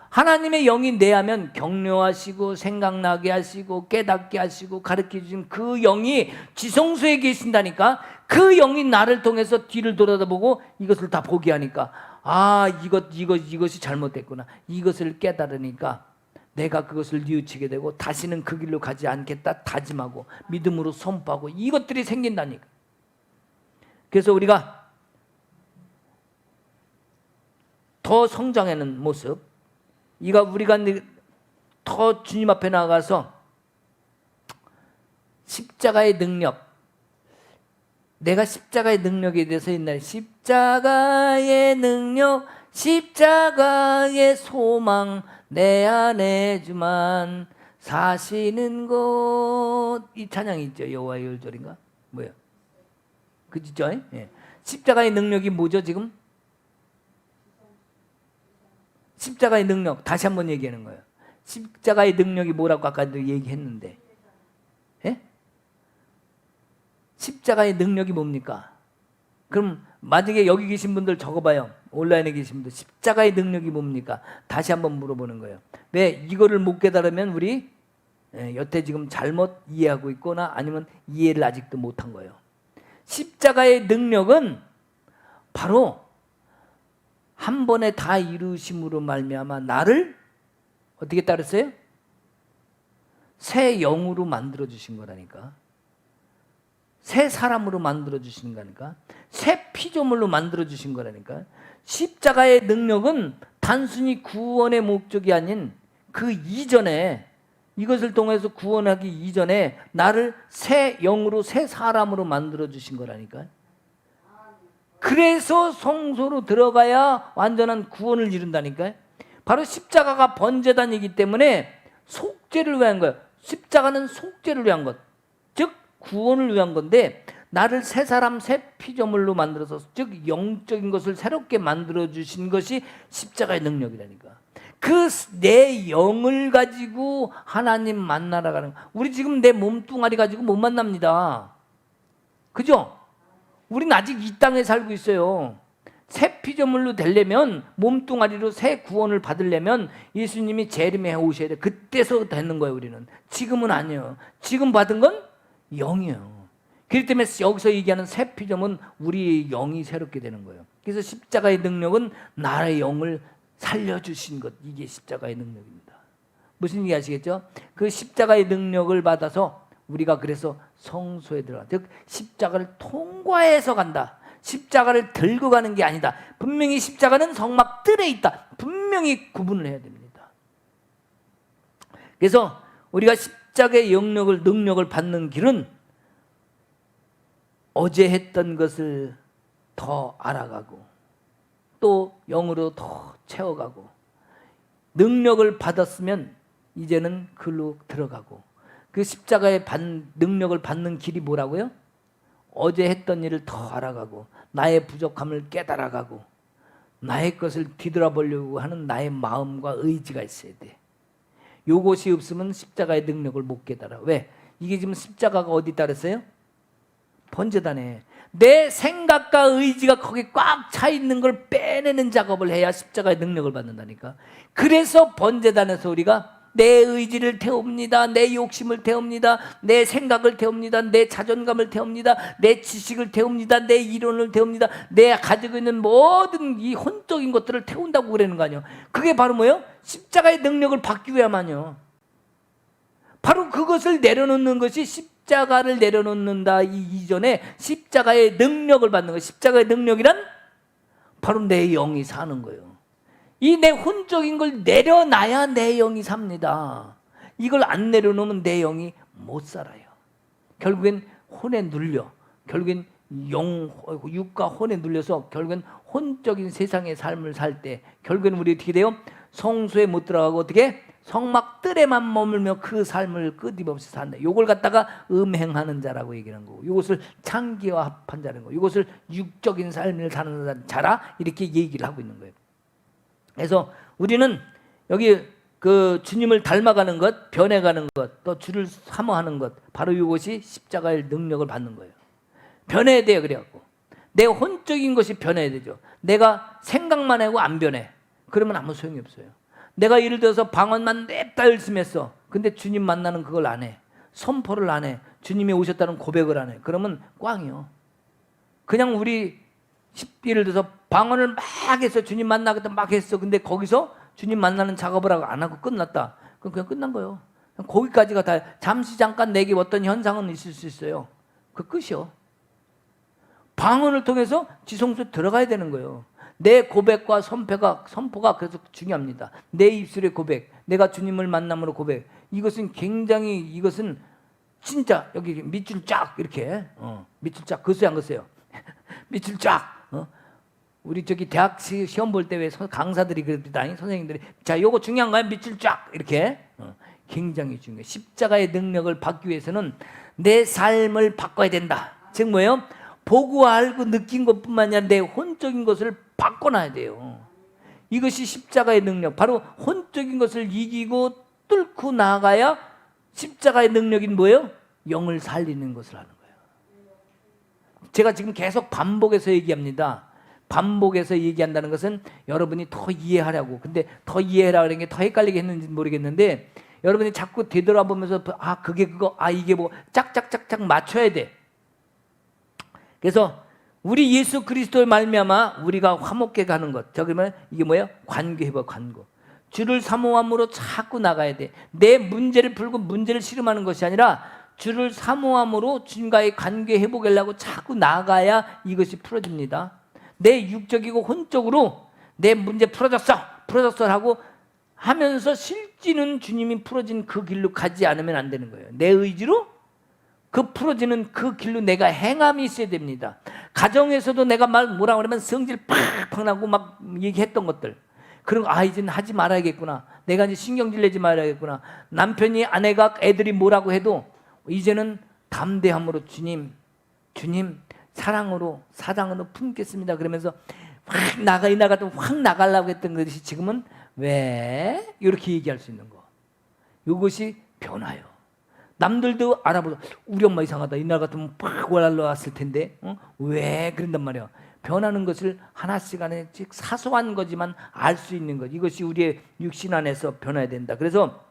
하나님의 영이 내하면 격려하시고 생각나게 하시고 깨닫게 하시고 가르쳐 주신 그 영이 지성소에 계신다니까. 그 영이 나를 통해서 뒤를 돌아다보고 이것을 다 보게 하니까 이것이 잘못됐구나, 이것을 깨달으니까 내가 그것을 뉘우치게 되고 다시는 그 길로 가지 않겠다 다짐하고 믿음으로 선포하고 이것들이 생긴다니까. 그래서 우리가 더 성장하는 모습, 우리가 더 주님 앞에 나가서 십자가의 능력, 내가 십자가의 능력에 대해서 옛날에 십자가의 능력, 십자가의 소망 내 안에 주만 사시는 곳, 이 찬양이 있죠. 여호와의 열절인가? 뭐야? 그죠? 예. 십자가의 능력이 뭐죠 지금? 십자가의 능력 다시 한번 얘기하는 거예요. 십자가의 능력이 뭐라고 아까도 얘기했는데, 예? 십자가의 능력이 뭡니까? 그럼 만약에 여기 계신 분들 적어봐요. 온라인에 계신 분들 십자가의 능력이 뭡니까? 다시 한번 물어보는 거예요. 왜? 이거를 못 깨달으면 우리 여태 지금 잘못 이해하고 있거나 아니면 이해를 아직도 못한 거예요. 십자가의 능력은 바로 한 번에 다 이루심으로 말미암아 나를 어떻게 따르세요? 새 영으로 만들어 주신 거라니까. 새 사람으로 만들어 주시는 거니까. 새 피조물로 만들어 주신 거라니까. 십자가의 능력은 단순히 구원의 목적이 아닌 그 이전에, 이것을 통해서 구원하기 이전에 나를 새 영으로 새 사람으로 만들어 주신 거라니까. 그래서 성소로 들어가야 완전한 구원을 이룬다니까. 바로 십자가가 번제단이기 때문에 속죄를 위한 거예요. 십자가는 속죄를 위한 것, 즉 구원을 위한 건데, 나를 새 사람 새 피조물로 만들어서, 즉 영적인 것을 새롭게 만들어 주신 것이 십자가의 능력이라니까. 그 내 영을 가지고 하나님 만나러 가는 거야. 우리 지금 내 몸뚱아리 가지고 못 만납니다. 그죠? 우리는 아직 이 땅에 살고 있어요. 새 피조물로 되려면, 몸뚱아리로 새 구원을 받으려면 예수님이 재림해 오셔야 돼. 그때서 되는 거예요. 우리는 지금은 아니에요. 지금 받은 건 영이에요. 그렇기 때문에 여기서 얘기하는 새 피조물은 우리의 영이 새롭게 되는 거예요. 그래서 십자가의 능력은 나의 영을 살려주신 것, 이게 십자가의 능력입니다. 무슨 얘기 아시겠죠? 그 십자가의 능력을 받아서 우리가 그래서 성소에 들어가, 즉 십자가를 통과해서 간다. 십자가를 들고 가는 게 아니다. 분명히 십자가는 성막 뜰에 있다. 분명히 구분을 해야 됩니다. 그래서 우리가 십자가의 능력을 받는 길은 어제 했던 것을 더 알아가고 또 영으로 더 채워가고, 능력을 받았으면 이제는 글로 들어가고, 그 십자가의 능력을 받는 길이 뭐라고요? 어제 했던 일을 더 알아가고 나의 부족함을 깨달아가고 나의 것을 뒤돌아보려고 하는 나의 마음과 의지가 있어야 돼. 요것이 없으면 십자가의 능력을 못 깨달아. 왜? 이게 지금 십자가가 어디 따랐어요? 번제단에 내 생각과 의지가 거기 꽉 차 있는 걸 빼내는 작업을 해야 십자가의 능력을 받는다니까. 그래서 번제단에서 우리가 내 의지를 태웁니다. 내 욕심을 태웁니다. 내 생각을 태웁니다. 내 자존감을 태웁니다. 내 지식을 태웁니다. 내 이론을 태웁니다. 내 가지고 있는 모든 이 혼적인 것들을 태운다고 그러는 거 아니에요. 그게 바로 뭐예요? 십자가의 능력을 받기 위함아니요. 바로 그것을 내려놓는 것이 십자가를 내려놓는다. 이 이전에 십자가의 능력을 받는 거. 십자가의 능력이란 바로 내 영이 사는 거예요. 이 내 혼적인 걸 내려놔야 내 영이 삽니다. 이걸 안 내려놓으면 내 영이 못 살아요. 결국엔 혼에 눌려. 결국엔 육과 혼에 눌려서 결국엔 혼적인 세상의 삶을 살 때 결국엔 우리 어떻게 돼요? 성소에 못 들어가고 어떻게? 성막 뜰에만 머물며 그 삶을 끊임없이 산다. 요걸 갖다가 음행하는 자라고 얘기하는 거고, 이것을 창기와 합한 자라는 거고, 이것을 육적인 삶을 사는 자라 이렇게 얘기를 하고 있는 거예요. 그래서 우리는 여기 그 주님을 닮아가는 것, 변해가는 것, 또 주를 사모하는 것, 바로 이것이 십자가의 능력을 받는 거예요. 변해야 돼요. 그래갖고 내 혼적인 것이 변해야 되죠. 내가 생각만 하고 안 변해. 그러면 아무 소용이 없어요. 내가 예를 들어서 방언만 냅다 열심히 했어. 근데 주님 만나는 그걸 안 해. 선포를 안 해. 주님이 오셨다는 고백을 안 해. 그러면 꽝이요. 그냥 우리 예를 들어서 방언을 막 했어. 주님 만나겠다 막 했어. 근데 거기서 주님 만나는 작업을 하고 안 하고 끝났다. 그럼 그냥 끝난 거예요. 거기까지가 다. 잠시 잠깐 내게 어떤 현상은 있을 수 있어요. 그 끝이요. 방언을 통해서 지성소에 들어가야 되는 거예요. 내 고백과 선포가 계속 중요합니다. 내 입술의 고백, 내가 주님을 만남으로 고백. 이것은 굉장히, 이것은 진짜 여기 밑줄 쫙 이렇게 밑줄 쫙 긋어요 안 긋어요? 밑줄 쫙. 우리 저기 대학 시험 볼 때 왜 강사들이 그럽니다. 선생님들이 자 요거 중요한 거야 밑줄 쫙 이렇게. 굉장히 중요해. 십자가의 능력을 받기 위해서는 내 삶을 바꿔야 된다. 즉 뭐예요? 보고 알고 느낀 것뿐만 아니라 내 혼적인 것을 바꿔놔야 돼요. 이것이 십자가의 능력. 바로 혼적인 것을 이기고 뚫고 나가야 십자가의 능력인 뭐예요? 영을 살리는 것을 하는 거예요. 제가 지금 계속 반복해서 얘기합니다. 반복해서 얘기한다는 것은 여러분이 더 이해하려고. 근데 더 이해하라 그런 게 더 헷갈리게 했는지 모르겠는데 여러분이 자꾸 되돌아보면서 아 그게 그거 아 이게 뭐 짝짝짝짝 맞춰야 돼. 그래서 우리 예수 그리스도의 말미암아 우리가 화목해 가는 것. 자 그러면 이게 뭐예요? 관계회복 관고. 주를 사모함으로 자꾸 나가야 돼. 내 문제를 풀고 문제를 씨름하는 것이 아니라 주를 사모함으로 주님과의 관계 회복하려고 자꾸 나가야 이것이 풀어집니다. 내 육적이고 혼적으로 내 문제 풀어졌어 하고 하면서 실지는 주님이 풀어진 그 길로 가지 않으면 안 되는 거예요. 내 의지로 그 풀어지는 그 길로 내가 행함이 있어야 됩니다. 가정에서도 내가 뭐라 그러면 성질 팍팍 나고 막 얘기했던 것들 그런 거 이제는 하지 말아야겠구나. 내가 이제 신경질 내지 말아야겠구나. 남편이 아내가 애들이 뭐라고 해도 이제는 담대함으로 주님 사랑으로 사랑으로 품겠습니다. 그러면서 확 나가도 확 나가려고 했던 것이 지금은 왜 이렇게 얘기할 수 있는 거. 이것이 변화요. 남들도 알아보죠. 우리 엄마 이상하다. 이날 같으면 팍 올라왔을 텐데 왜 그런단 말이야. 변하는 것을 하나씩 하나씩 사소한 거지만 알 수 있는 것. 이것이 우리의 육신 안에서 변화해야 된다. 그래서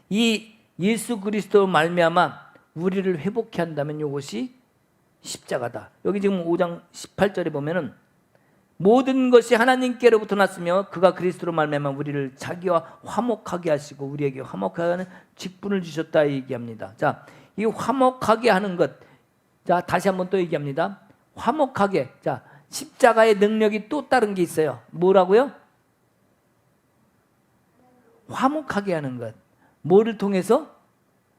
이 예수 그리스도 말미암아 우리를 회복케 한다면 이것이 십자가다. 여기 지금 5장 18절에 보면은 모든 것이 하나님께로부터 났으며 그가 그리스도로 말미암아 우리를 자기와 화목하게 하시고 우리에게 화목하게 하는 직분을 주셨다 얘기합니다. 자, 이 화목하게 하는 것. 자, 다시 한번 또 얘기합니다. 화목하게. 자, 십자가의 능력이 또 다른 게 있어요. 뭐라고요? 화목하게 하는 것. 뭐를 통해서?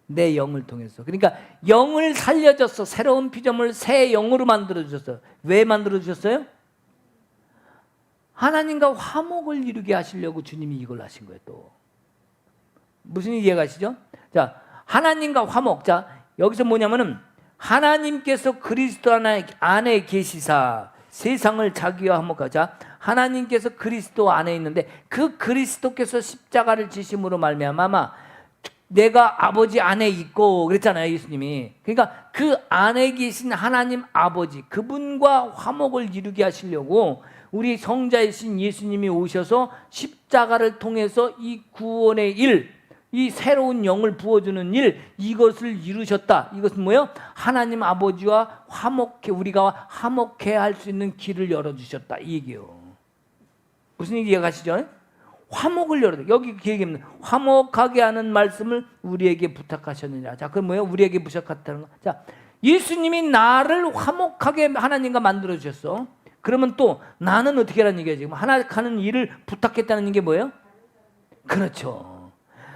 내 영을 통해서. 그러니까 영을 살려줬어. 새로운 피조물 새 영으로 만들어주셨어. 왜 만들어주셨어요? 하나님과 화목을 이루게 하시려고 주님이 이걸 하신 거예요. 또 무슨 이해가 가시죠? 자, 하나님과 화목. 자, 여기서 뭐냐면은 하나님께서 그리스도 안에 계시사 세상을 자기와 화목하자. 하나님께서 그리스도 안에 있는데 그 그리스도께서 십자가를 지심으로 말미암아 내가 아버지 안에 있고 그랬잖아요, 예수님이. 그러니까 그 안에 계신 하나님 아버지, 그분과 화목을 이루게 하시려고 우리 성자이신 예수님이 오셔서 십자가를 통해서 이 구원의 일, 이 새로운 영을 부어주는 일, 이것을 이루셨다. 이것은 뭐예요? 하나님 아버지와 화목해, 우리가 화목해 할 수 있는 길을 열어주셨다, 이 얘기예요. 무슨 얘기 이해가시죠? 화목을 열어줘. 여기 그 얘기입니다. 화목하게 하는 말씀을 우리에게 부탁하셨느냐. 자, 그럼 뭐예요? 우리에게 부탁했다는 거. 자, 예수님이 나를 화목하게 하나님과 만들어 주셨어. 그러면 또 나는 어떻게 하라는 얘기야? 지금 하나 하는 일을 부탁했다는 게 뭐예요? 그렇죠.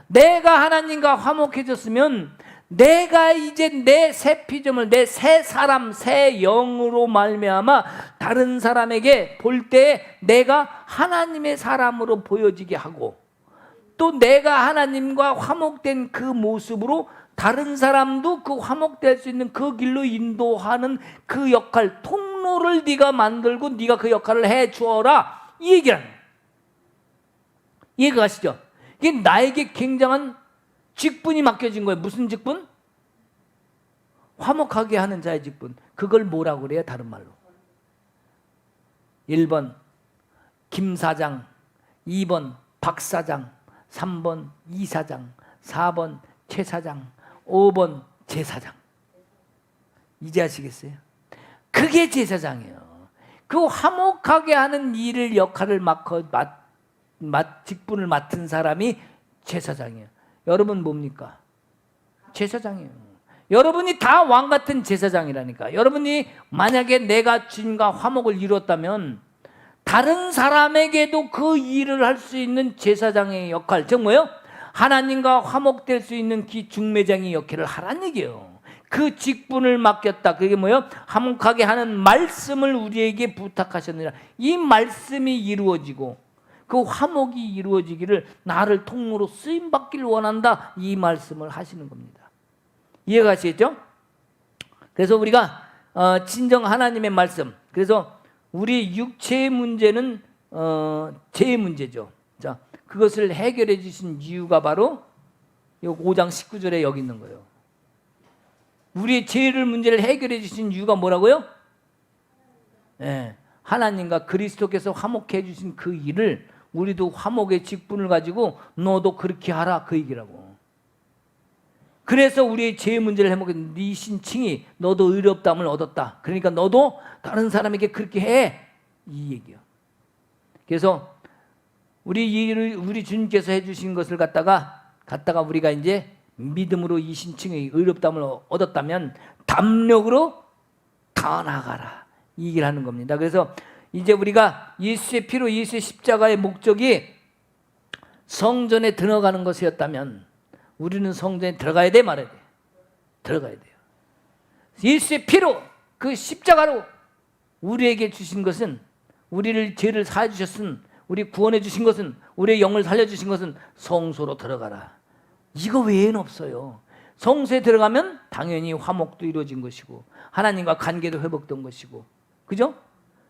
내가 하나님과 화목해졌으면 내가 이제 내 새 피조물, 내 새 사람, 새 영으로 말미암아 다른 사람에게 볼 때 내가 하나님의 사람으로 보여지게 하고, 또 내가 하나님과 화목된 그 모습으로 다른 사람도 그 화목될 수 있는 그 길로 인도하는 그 역할, 통로를 네가 만들고 네가 그 역할을 해 주어라, 이 얘기라는 거예요. 이해가 가시죠? 이게 나에게 굉장한 직분이 맡겨진 거예요. 무슨 직분? 화목하게 하는 자의 직분. 그걸 뭐라고 그래요? 다른 말로 1번 김 사장, 2번 박 사장, 3번 이 사장, 4번 최 사장, 5번 제사장. 이제 아시겠어요? 그게 제사장이에요. 그 화목하게 하는 일을, 역할을 직분을 맡은 사람이 제사장이에요. 여러분 뭡니까? 제사장이에요. 여러분이 다 왕 같은 제사장이라니까. 여러분이 만약에 내가 주님과 화목을 이뤘다면 다른 사람에게도 그 일을 할 수 있는 제사장의 역할, 즉 뭐예요? 하나님과 화목될 수 있는 중매장의 역할을 하라는 얘기예요. 그 직분을 맡겼다. 그게 뭐예요? 화목하게 하는 말씀을 우리에게 부탁하셨느니라. 이 말씀이 이루어지고 그 화목이 이루어지기를 나를 통로로 쓰임받기를 원한다, 이 말씀을 하시는 겁니다. 이해가 가시겠죠? 그래서 우리가 진정 하나님의 말씀, 그래서 우리 육체의 문제는 죄의 문제죠. 자, 그것을 해결해 주신 이유가 바로 5장 19절에 여기 있는 거예요. 우리의 죄를 문제를 해결해 주신 이유가 뭐라고요? 네, 하나님과 그리스도께서 화목해 주신 그 일을 우리도 화목의 직분을 가지고 너도 그렇게 하라, 그 얘기라고. 그래서 우리의 죄의 문제를 해먹게 네 신칭이 너도 의롭다함을 얻었다. 그러니까 너도 다른 사람에게 그렇게 해, 이 얘기야. 그래서 우리 주님께서 해주신 것을 갖다가 우리가 이제 믿음으로 이 신칭의 의롭다함을 얻었다면 담력으로 더 나아가라, 이 얘기를 하는 겁니다. 그래서 이제 우리가 예수의 피로, 예수의 십자가의 목적이 성전에 들어가는 것이었다면 우리는 성전에 들어가야 돼, 말아야 돼? 들어가야 돼요. 예수의 피로, 그 십자가로 우리에게 주신 것은, 우리를 죄를 사해 주셨은, 우리 구원해 주신 것은, 우리의 영을 살려 주신 것은 성소로 들어가라. 이거 외에는 없어요. 성소에 들어가면 당연히 화목도 이루어진 것이고 하나님과 관계도 회복된 것이고, 그죠?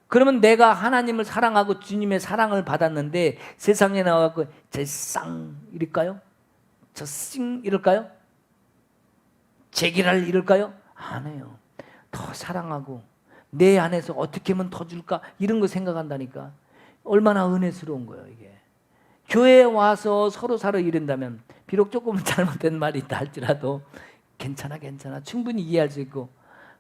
그러면 내가 하나님을 사랑하고 주님의 사랑을 받았는데 세상에 나와서 제쌍 이럴까요? 저싱 이럴까요? 제기랄 이럴까요? 안 해요. 더 사랑하고 내 안에서 어떻게 하면 더 줄까, 이런 거 생각한다니까. 얼마나 은혜스러운 거예요, 이게. 교회에 와서 서로 이른다면 비록 조금 잘못된 말이 있다 할지라도 괜찮아 충분히 이해할 수 있고,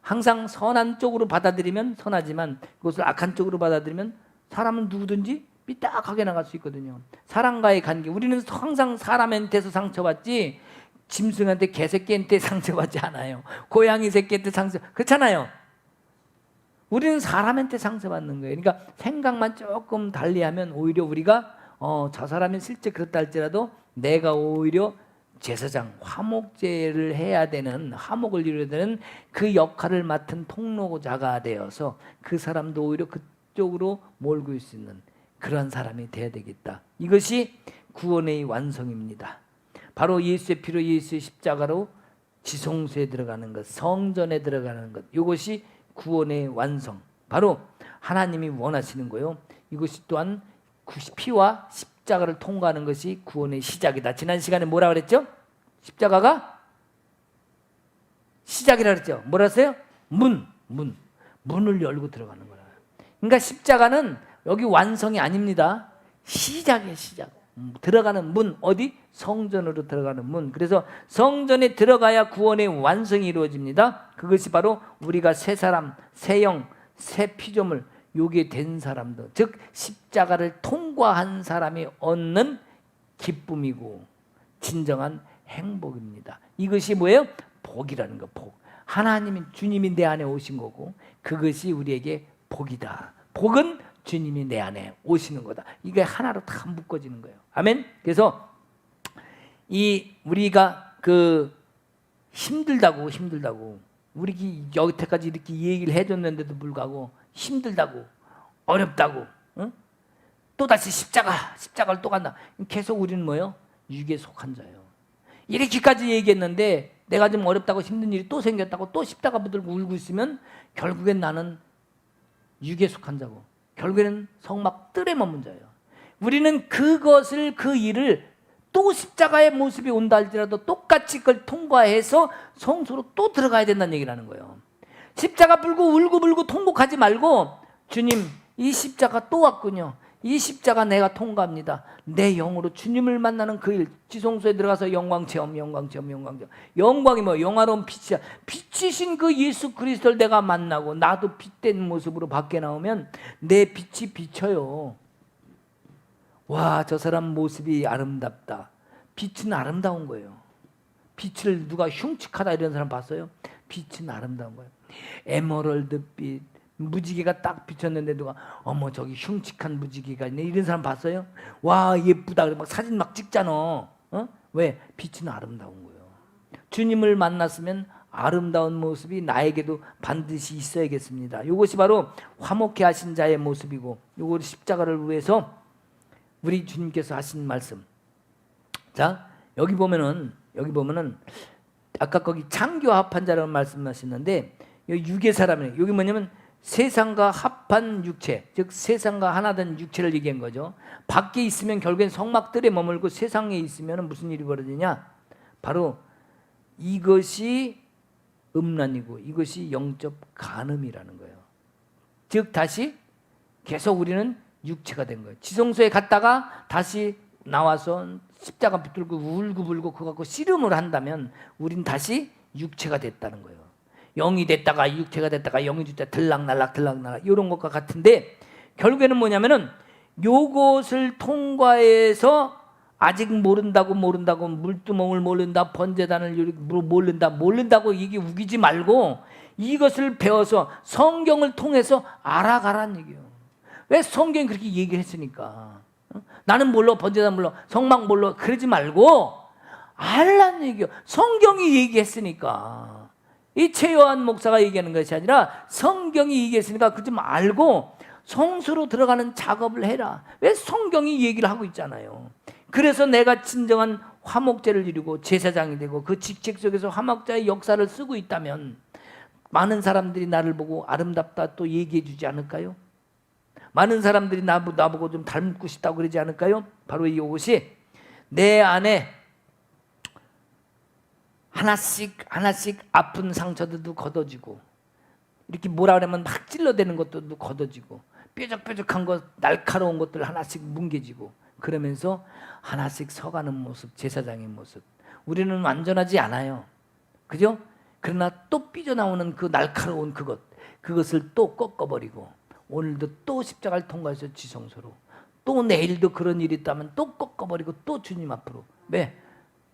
항상 선한 쪽으로 받아들이면 선하지만 그것을 악한 쪽으로 받아들이면 사람은 누구든지 삐딱하게 나갈 수 있거든요. 사람과의 관계, 우리는 항상 사람한테서 상처받지 짐승한테, 개새끼한테 상처받지 않아요. 고양이 새끼한테 그렇잖아요. 우리는 사람한테 상처받는 거예요. 그러니까 생각만 조금 달리하면 오히려 우리가 저 사람이 실제 그렇다 할지라도 내가 오히려 제사장, 화목제를 해야 되는, 화목을 이루어야 되는 그 역할을 맡은 통로자가 되어서 그 사람도 오히려 그쪽으로 몰고 수 있는 그런 사람이 되어야 되겠다. 이것이 구원의 완성입니다. 바로 예수의 피로, 예수의 십자가로 지성소에 들어가는 것, 성전에 들어가는 것, 이것이 구원의 완성. 바로 하나님이 원하시는 거요. 이것이 또한 피와 십자가를 통과하는 것이 구원의 시작이다. 지난 시간에 뭐라 그랬죠? 십자가가 시작이라 그랬죠. 뭐라 했어요? 문을 열고 들어가는 거라. 그러니까 십자가는 여기 완성이 아닙니다. 시작이에요, 시작. 들어가는 문, 어디? 성전으로 들어가는 문. 그래서 성전에 들어가야 구원의 완성이 이루어집니다. 그것이 바로 우리가 새 사람, 새 영, 새 피조물, 요게 된 사람들, 즉 십자가를 통과한 사람이 얻는 기쁨이고 진정한 행복입니다. 이것이 뭐예요? 복이라는 거. 복. 하나님이, 주님이 내 안에 오신 거고 그것이 우리에게 복이다. 복은 주님이 내 안에 오시는 거다. 이게 하나로 다 묶어지는 거예요. 아멘. 그래서 우리가 힘들다고 우리 여태까지 이렇게 얘기를 해줬는데도 불구하고 힘들다고 어렵다고, 응? 또 다시 십자가를 또 간다. 계속 우리는 뭐예요? 육에 속한 자예요. 이렇게까지 얘기했는데 내가 좀 어렵다고 힘든 일이 또 생겼다고 또 십자가 붙들고 울고 있으면 결국엔 나는 육에 속한 자고 결국에는 성막 뜰에 머문 자예요. 우리는 그 일을 또 십자가의 모습이 온다 할지라도 똑같이 그걸 통과해서 성소로 또 들어가야 된다는 얘기를 하는 거예요. 십자가 불고 울고 통곡하지 말고 주님 이 십자가 또 왔군요. 이 십자가 내가 통과합니다. 내 영으로 주님을 만나는 그 일, 지성소에 들어가서 영광 체험. 영광이 뭐 영화로운 빛이야. 빛이신 그 예수 그리스도를 내가 만나고 나도 빛된 모습으로 밖에 나오면 내 빛이 비쳐요. 와, 저 사람 모습이 아름답다. 빛은 아름다운 거예요. 빛을 누가 흉측하다 이런 사람 봤어요? 빛은 아름다운 거예요. 에메랄드빛, 무지개가 딱 비쳤는데 누가 어머 저기 흉측한 무지개가 있네 이런 사람 봤어요? 와 예쁘다 막 사진 막 찍잖아. 어? 왜? 빛은 아름다운 거예요. 주님을 만났으면 아름다운 모습이 나에게도 반드시 있어야겠습니다. 이것이 바로 화목해 하신 자의 모습이고 이거 십자가를 위해서 우리 주님께서 하신 말씀. 자 여기 보면은 아까 거기 창교와 합한 자라는 말씀하셨는데 육의 사람이에요. 여기 뭐냐면 세상과 합한 육체, 즉 세상과 하나 된 육체를 얘기한 거죠. 밖에 있으면 결국엔 성막들에 머물고 세상에 있으면 무슨 일이 벌어지냐? 바로 이것이 음란이고 이것이 영적 간음이라는 거예요. 즉 다시 계속 우리는 육체가 된 거예요. 지성소에 갔다가 다시 나와서 십자가 붙들고 울고불고 그거 갖고 씨름을 한다면 우린 다시 육체가 됐다는 거예요. 영이 됐다가 육체가 됐다가 영이 됐다가 들락날락 이런 것과 같은데 결국에는 뭐냐면은 요것을 통과해서 아직 모른다고 물두멍을 모른다 번제단을 모른다고 이게 우기지 말고 이것을 배워서 성경을 통해서 알아가라는 얘기예요. 왜 성경이 그렇게 얘기를 했으니까 나는 몰라 번제단 몰라 성막 몰라 그러지 말고 알라는 얘기예요. 성경이 얘기했으니까 이 최요한 목사가 얘기하는 것이 아니라 성경이 얘기했으니까 그 좀 알고 성수로 들어가는 작업을 해라. 왜? 성경이 얘기를 하고 있잖아요. 그래서 내가 진정한 화목제를 이루고 제사장이 되고 그 직책 속에서 화목자의 역사를 쓰고 있다면 많은 사람들이 나를 보고 아름답다 또 얘기해 주지 않을까요? 많은 사람들이 나보고 좀 닮고 싶다고 그러지 않을까요? 바로 이것이 내 안에 하나씩 아픈 상처들도 걷어지고 이렇게 뭐라 그러면 막 찔러대는 것들도 걷어지고 뾰족뾰족한 것 날카로운 것들 하나씩 뭉개지고 그러면서 하나씩 서가는 모습, 제사장의 모습. 우리는 완전하지 않아요. 그죠? 그러나 또 삐져나오는 그 날카로운 그것을 또 꺾어버리고 오늘도 또 십자가를 통과해서 지성소로 또 내일도 그런 일이 있다면 또 꺾어버리고 또 주님 앞으로. 왜?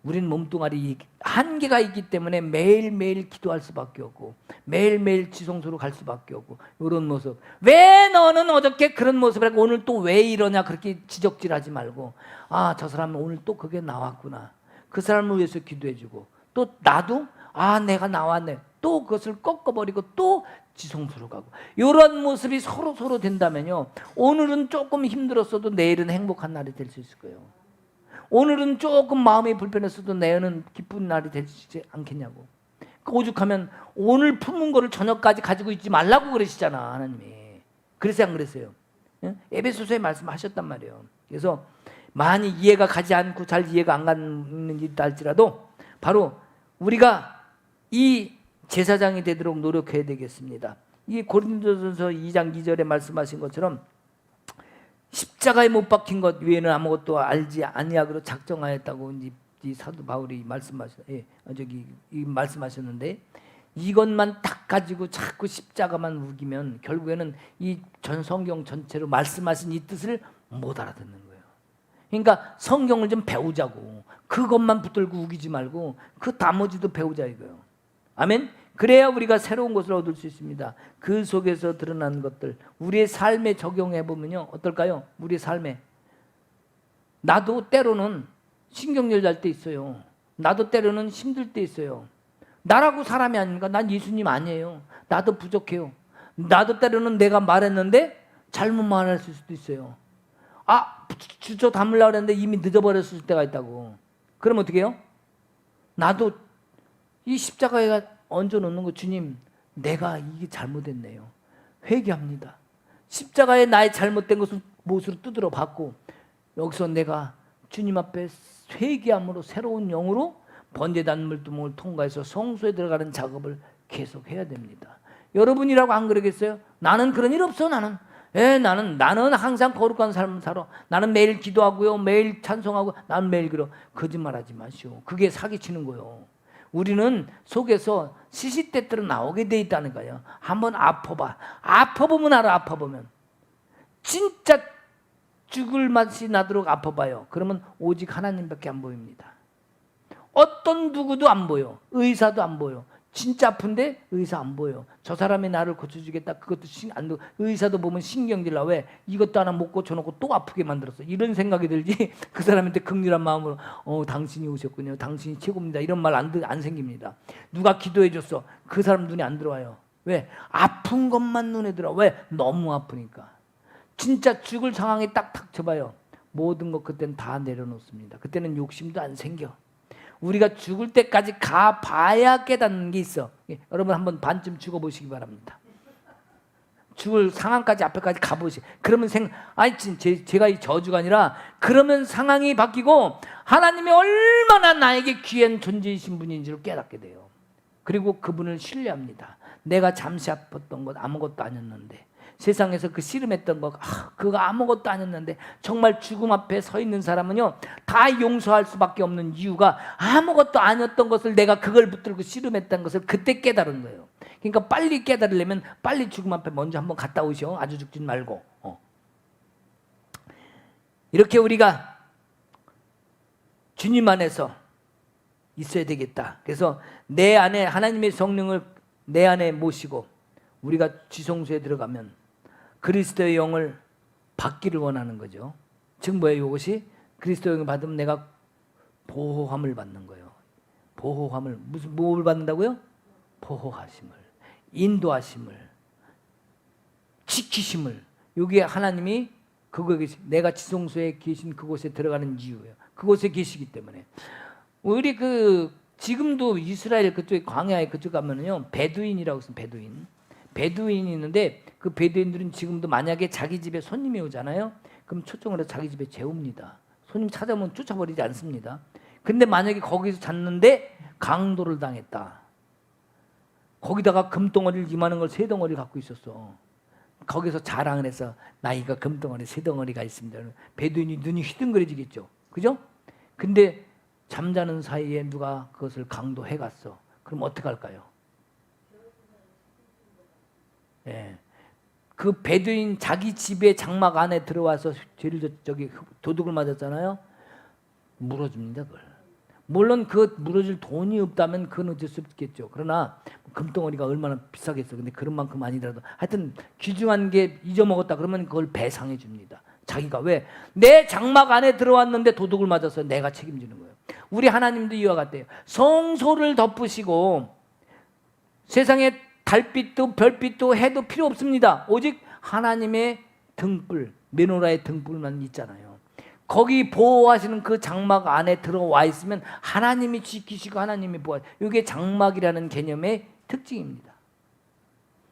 우린 몸뚱아리 한계가 있기 때문에 매일매일 기도할 수밖에 없고 매일매일 지성소로 갈 수밖에 없고 이런 모습. 왜 너는 어저께 그런 모습을 하고 오늘 또 왜 이러냐 그렇게 지적질하지 말고 아, 저 사람은 오늘 또 그게 나왔구나. 그 사람을 위해서 기도해주고 또 나도 아, 내가 나왔네. 또 그것을 꺾어버리고 또 지성소로 가고 이런 모습이 서로 된다면요. 오늘은 조금 힘들었어도 내일은 행복한 날이 될 수 있을 거예요. 오늘은 조금 마음이 불편했어도 내일은 기쁜 날이 되지 않겠냐고. 오죽하면 오늘 품은 거를 저녁까지 가지고 있지 말라고 그러시잖아 하나님이. 그랬어요, 안 그랬어요? 에베소서에 말씀하셨단 말이에요. 그래서 많이 이해가 가지 않고 잘 이해가 안 가는 일이다 할지라도 바로 우리가 이 제사장이 되도록 노력해야 되겠습니다. 이 고린도전서 2장 2절에 말씀하신 것처럼 십자가에 못 박힌 것 외에는 아무것도 알지 아니하기로 작정하였다고 이 사도 바울이 말씀하셨는데 이것만 딱 가지고 자꾸 십자가만 우기면 결국에는 이 전 성경 전체로 말씀하신 이 뜻을 못 알아듣는 거예요. 그러니까 성경을 좀 배우자고, 그것만 붙들고 우기지 말고 그 나머지도 배우자 이거예요. 아멘. 그래야 우리가 새로운 것을 얻을 수 있습니다. 그 속에서 드러난 것들 우리의 삶에 적용해 보면요 어떨까요? 우리의 삶에 나도 때로는 신경질 날 때 있어요. 나도 때로는 힘들 때 있어요. 나라고 사람이 아닙니까? 난 예수님 아니에요. 나도 부족해요. 나도 때로는 내가 말했는데 잘못 말할 수도 있어요. 주저 담으려고 했는데 이미 늦어버렸을 때가 있다고. 그럼 어떻게 해요? 나도 이 십자가에 얹어놓는 거, 주님 내가 이게 잘못했네요. 회개합니다. 십자가에 나의 잘못된 것을 못으로 두드려 받고 여기서 내가 주님 앞에 회개함으로 새로운 영으로 번제단 물두멍을 통과해서 성소에 들어가는 작업을 계속 해야 됩니다. 여러분이라고 안 그러겠어요? 나는 그런 일 없어. 나는 항상 거룩한 삶을 살아. 나는 매일 기도하고요, 매일 찬송하고, 나는 매일 그러. 거짓말하지 마시오. 그게 사기치는 거요. 우리는 속에서 시시때때로 나오게 돼 있다는 거예요. 한번 아파봐. 아파보면 알아. 아파보면 진짜 죽을 맛이 나도록 아파봐요. 그러면 오직 하나님밖에 안 보입니다. 어떤 누구도 안 보여. 의사도 안 보여. 진짜 아픈데 의사 안 보여. 저 사람이 나를 고쳐주겠다. 그것도 안 의사도 보면 신경질 나. 왜? 이것도 하나 못 고쳐놓고 또 아프게 만들었어. 이런 생각이 들지. 그 사람한테 긍휼한 마음으로 당신이 오셨군요. 당신이 최고입니다. 이런 말 안 생깁니다. 누가 기도해 줬어. 그 사람 눈에 안 들어와요. 왜? 아픈 것만 눈에 들어와. 왜? 너무 아프니까. 진짜 죽을 상황에 딱 닥쳐봐요. 모든 것 그때는 다 내려놓습니다. 그때는 욕심도 안 생겨. 우리가 죽을 때까지 가봐야 깨닫는 게 있어. 여러분 한번 반쯤 죽어보시기 바랍니다. 죽을 상황까지 앞에까지 가보시. 그러면 제가 이 저주가 아니라 그러면 상황이 바뀌고 하나님이 얼마나 나에게 귀한 존재이신 분인지를 깨닫게 돼요. 그리고 그분을 신뢰합니다. 내가 잠시 아팠던 것 아무것도 아니었는데, 세상에서 그 씨름했던 거 그거 아무것도 아니었는데, 정말 죽음 앞에 서 있는 사람은요 다 용서할 수밖에 없는 이유가 아무것도 아니었던 것을 내가 그걸 붙들고 씨름했던 것을 그때 깨달은 거예요. 그러니까 빨리 깨달으려면 빨리 죽음 앞에 먼저 한번 갔다 오시오. 아주 죽진 말고. 이렇게 우리가 주님 안에서 있어야 되겠다. 그래서 내 안에 하나님의 성령을 내 안에 모시고 우리가 지성소에 들어가면 그리스도의 영을 받기를 원하는 거죠. 즉 뭐예요? 이것이 그리스도의 영을 받으면 내가 보호함을 받는 거예요. 보호함을 뭘 받는다고요? 보호하심을, 인도하심을, 지키심을. 이게 하나님이 내가 지성소에 계신 그곳에 들어가는 이유예요. 그곳에 계시기 때문에. 우리 지금도 이스라엘 그쪽에 광야에 그쪽 가면은요 베두인이라고 있어요. 베두인이 있는데 그 베두인들은 지금도 만약에 자기 집에 손님이 오잖아요. 그럼 초청을 해서 자기 집에 재웁니다. 손님 찾아오면 쫓아버리지 않습니다. 근데 만약에 거기서 잤는데 강도를 당했다. 거기다가 금덩어리를 이만한 걸 3덩어리를 갖고 있었어. 거기서 자랑을 해서 나이가 금덩어리 3덩어리가 있습니다. 베두인이 눈이 휘둥그레지겠죠. 그죠? 근데 잠자는 사이에 누가 그것을 강도해 갔어. 그럼 어떻게 할까요? 예. 그 베두인 자기 집에 장막 안에 들어와서 도둑을 맞았잖아요. 물어줍니다. 그걸. 물론 그 물어줄 돈이 없다면 그건 어쩔 수 없겠죠. 그러나 금덩어리가 얼마나 비싸겠어. 근데 그런 만큼 아니더라도 하여튼 귀중한 게 잊어먹었다 그러면 그걸 배상해 줍니다. 자기가 왜? 내 장막 안에 들어왔는데 도둑을 맞아서 내가 책임지는 거예요. 우리 하나님도 이와 같대요. 성소를 덮으시고 세상에 달빛도 별빛도 해도 필요 없습니다. 오직 하나님의 등불, 메노라의 등불만 있잖아요. 거기 보호하시는 그 장막 안에 들어와 있으면 하나님이 지키시고 하나님이 보호하시고, 이게 장막이라는 개념의 특징입니다.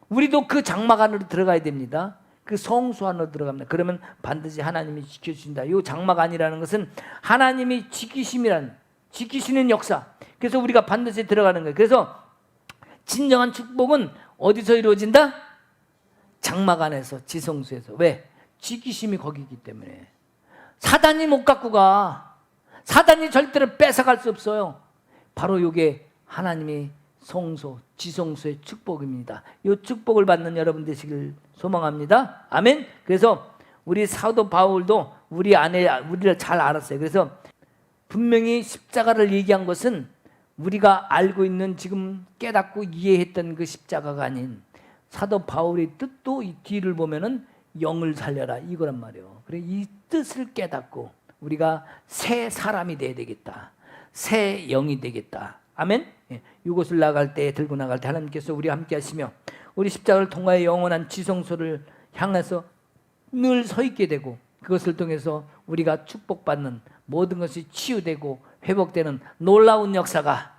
우리도 그 장막 안으로 들어가야 됩니다. 그 성소 안으로 들어갑니다. 그러면 반드시 하나님이 지켜주신다. 이 장막 안이라는 것은 하나님이 지키시는 역사. 그래서 우리가 반드시 들어가는 거예요. 그래서 진정한 축복은 어디서 이루어진다? 장막 안에서, 지성소에서. 왜? 지키심이 거기이기 때문에. 사단이 못 갖고 가. 사단이 절대로 뺏어갈 수 없어요. 바로 이게 하나님의 성소, 지성소의 축복입니다. 이 축복을 받는 여러분 되시길 소망합니다. 아멘. 그래서 우리 사도 바울도 우리를 잘 알았어요. 그래서 분명히 십자가를 얘기한 것은 우리가 알고 있는 지금 깨닫고 이해했던 그 십자가가 아닌 사도 바울의 뜻도 이 뒤를 보면은 영을 살려라 이거란 말이에요. 그래 이 뜻을 깨닫고 우리가 새 사람이 돼야 되겠다. 새 영이 되겠다. 아멘. 이곳을 나갈 때 들고 나갈 때 하나님께서 우리와 함께 하시며 우리 십자가를 통하여 영원한 지성소를 향해서 늘 서 있게 되고 그것을 통해서 우리가 축복받는 모든 것이 치유되고 회복되는 놀라운 역사가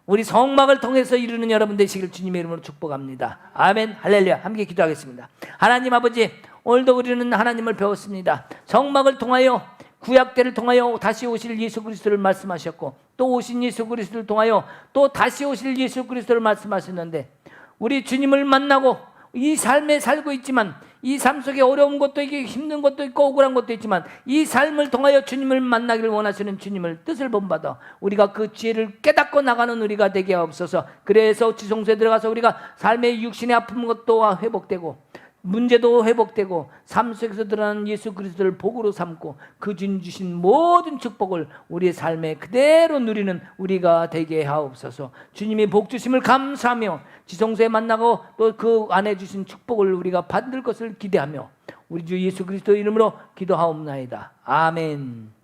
우리 성막을 통해서 이루는 여러분 되시기를 주님의 이름으로 축복합니다. 아멘. 할렐루야. 함께 기도하겠습니다. 하나님 아버지, 오늘도 우리는 하나님을 배웠습니다. 성막을 통하여 구약 때를 통하여 다시 오실 예수 그리스도를 말씀하셨고 또 오신 예수 그리스도를 통하여 또 다시 오실 예수 그리스도를 말씀하셨는데 우리 주님을 만나고 이 삶에 살고 있지만 이 삶 속에 어려운 것도 있고 힘든 것도 있고 억울한 것도 있지만 이 삶을 통하여 주님을 만나기를 원하시는 주님을 뜻을 본받아 우리가 그 지혜를 깨닫고 나가는 우리가 되게 하옵소서. 그래서 지성소에 들어가서 우리가 삶의 육신의 아픈 것도 회복되고 문제도 회복되고 삶 속에서 드러나는 예수 그리스도를 복으로 삼고 그 주님 주신 모든 축복을 우리의 삶에 그대로 누리는 우리가 되게 하옵소서. 주님이 복 주심을 감사하며 지성소에 만나고 또 그 안에 주신 축복을 우리가 받을 것을 기대하며 우리 주 예수 그리스도 이름으로 기도하옵나이다. 아멘.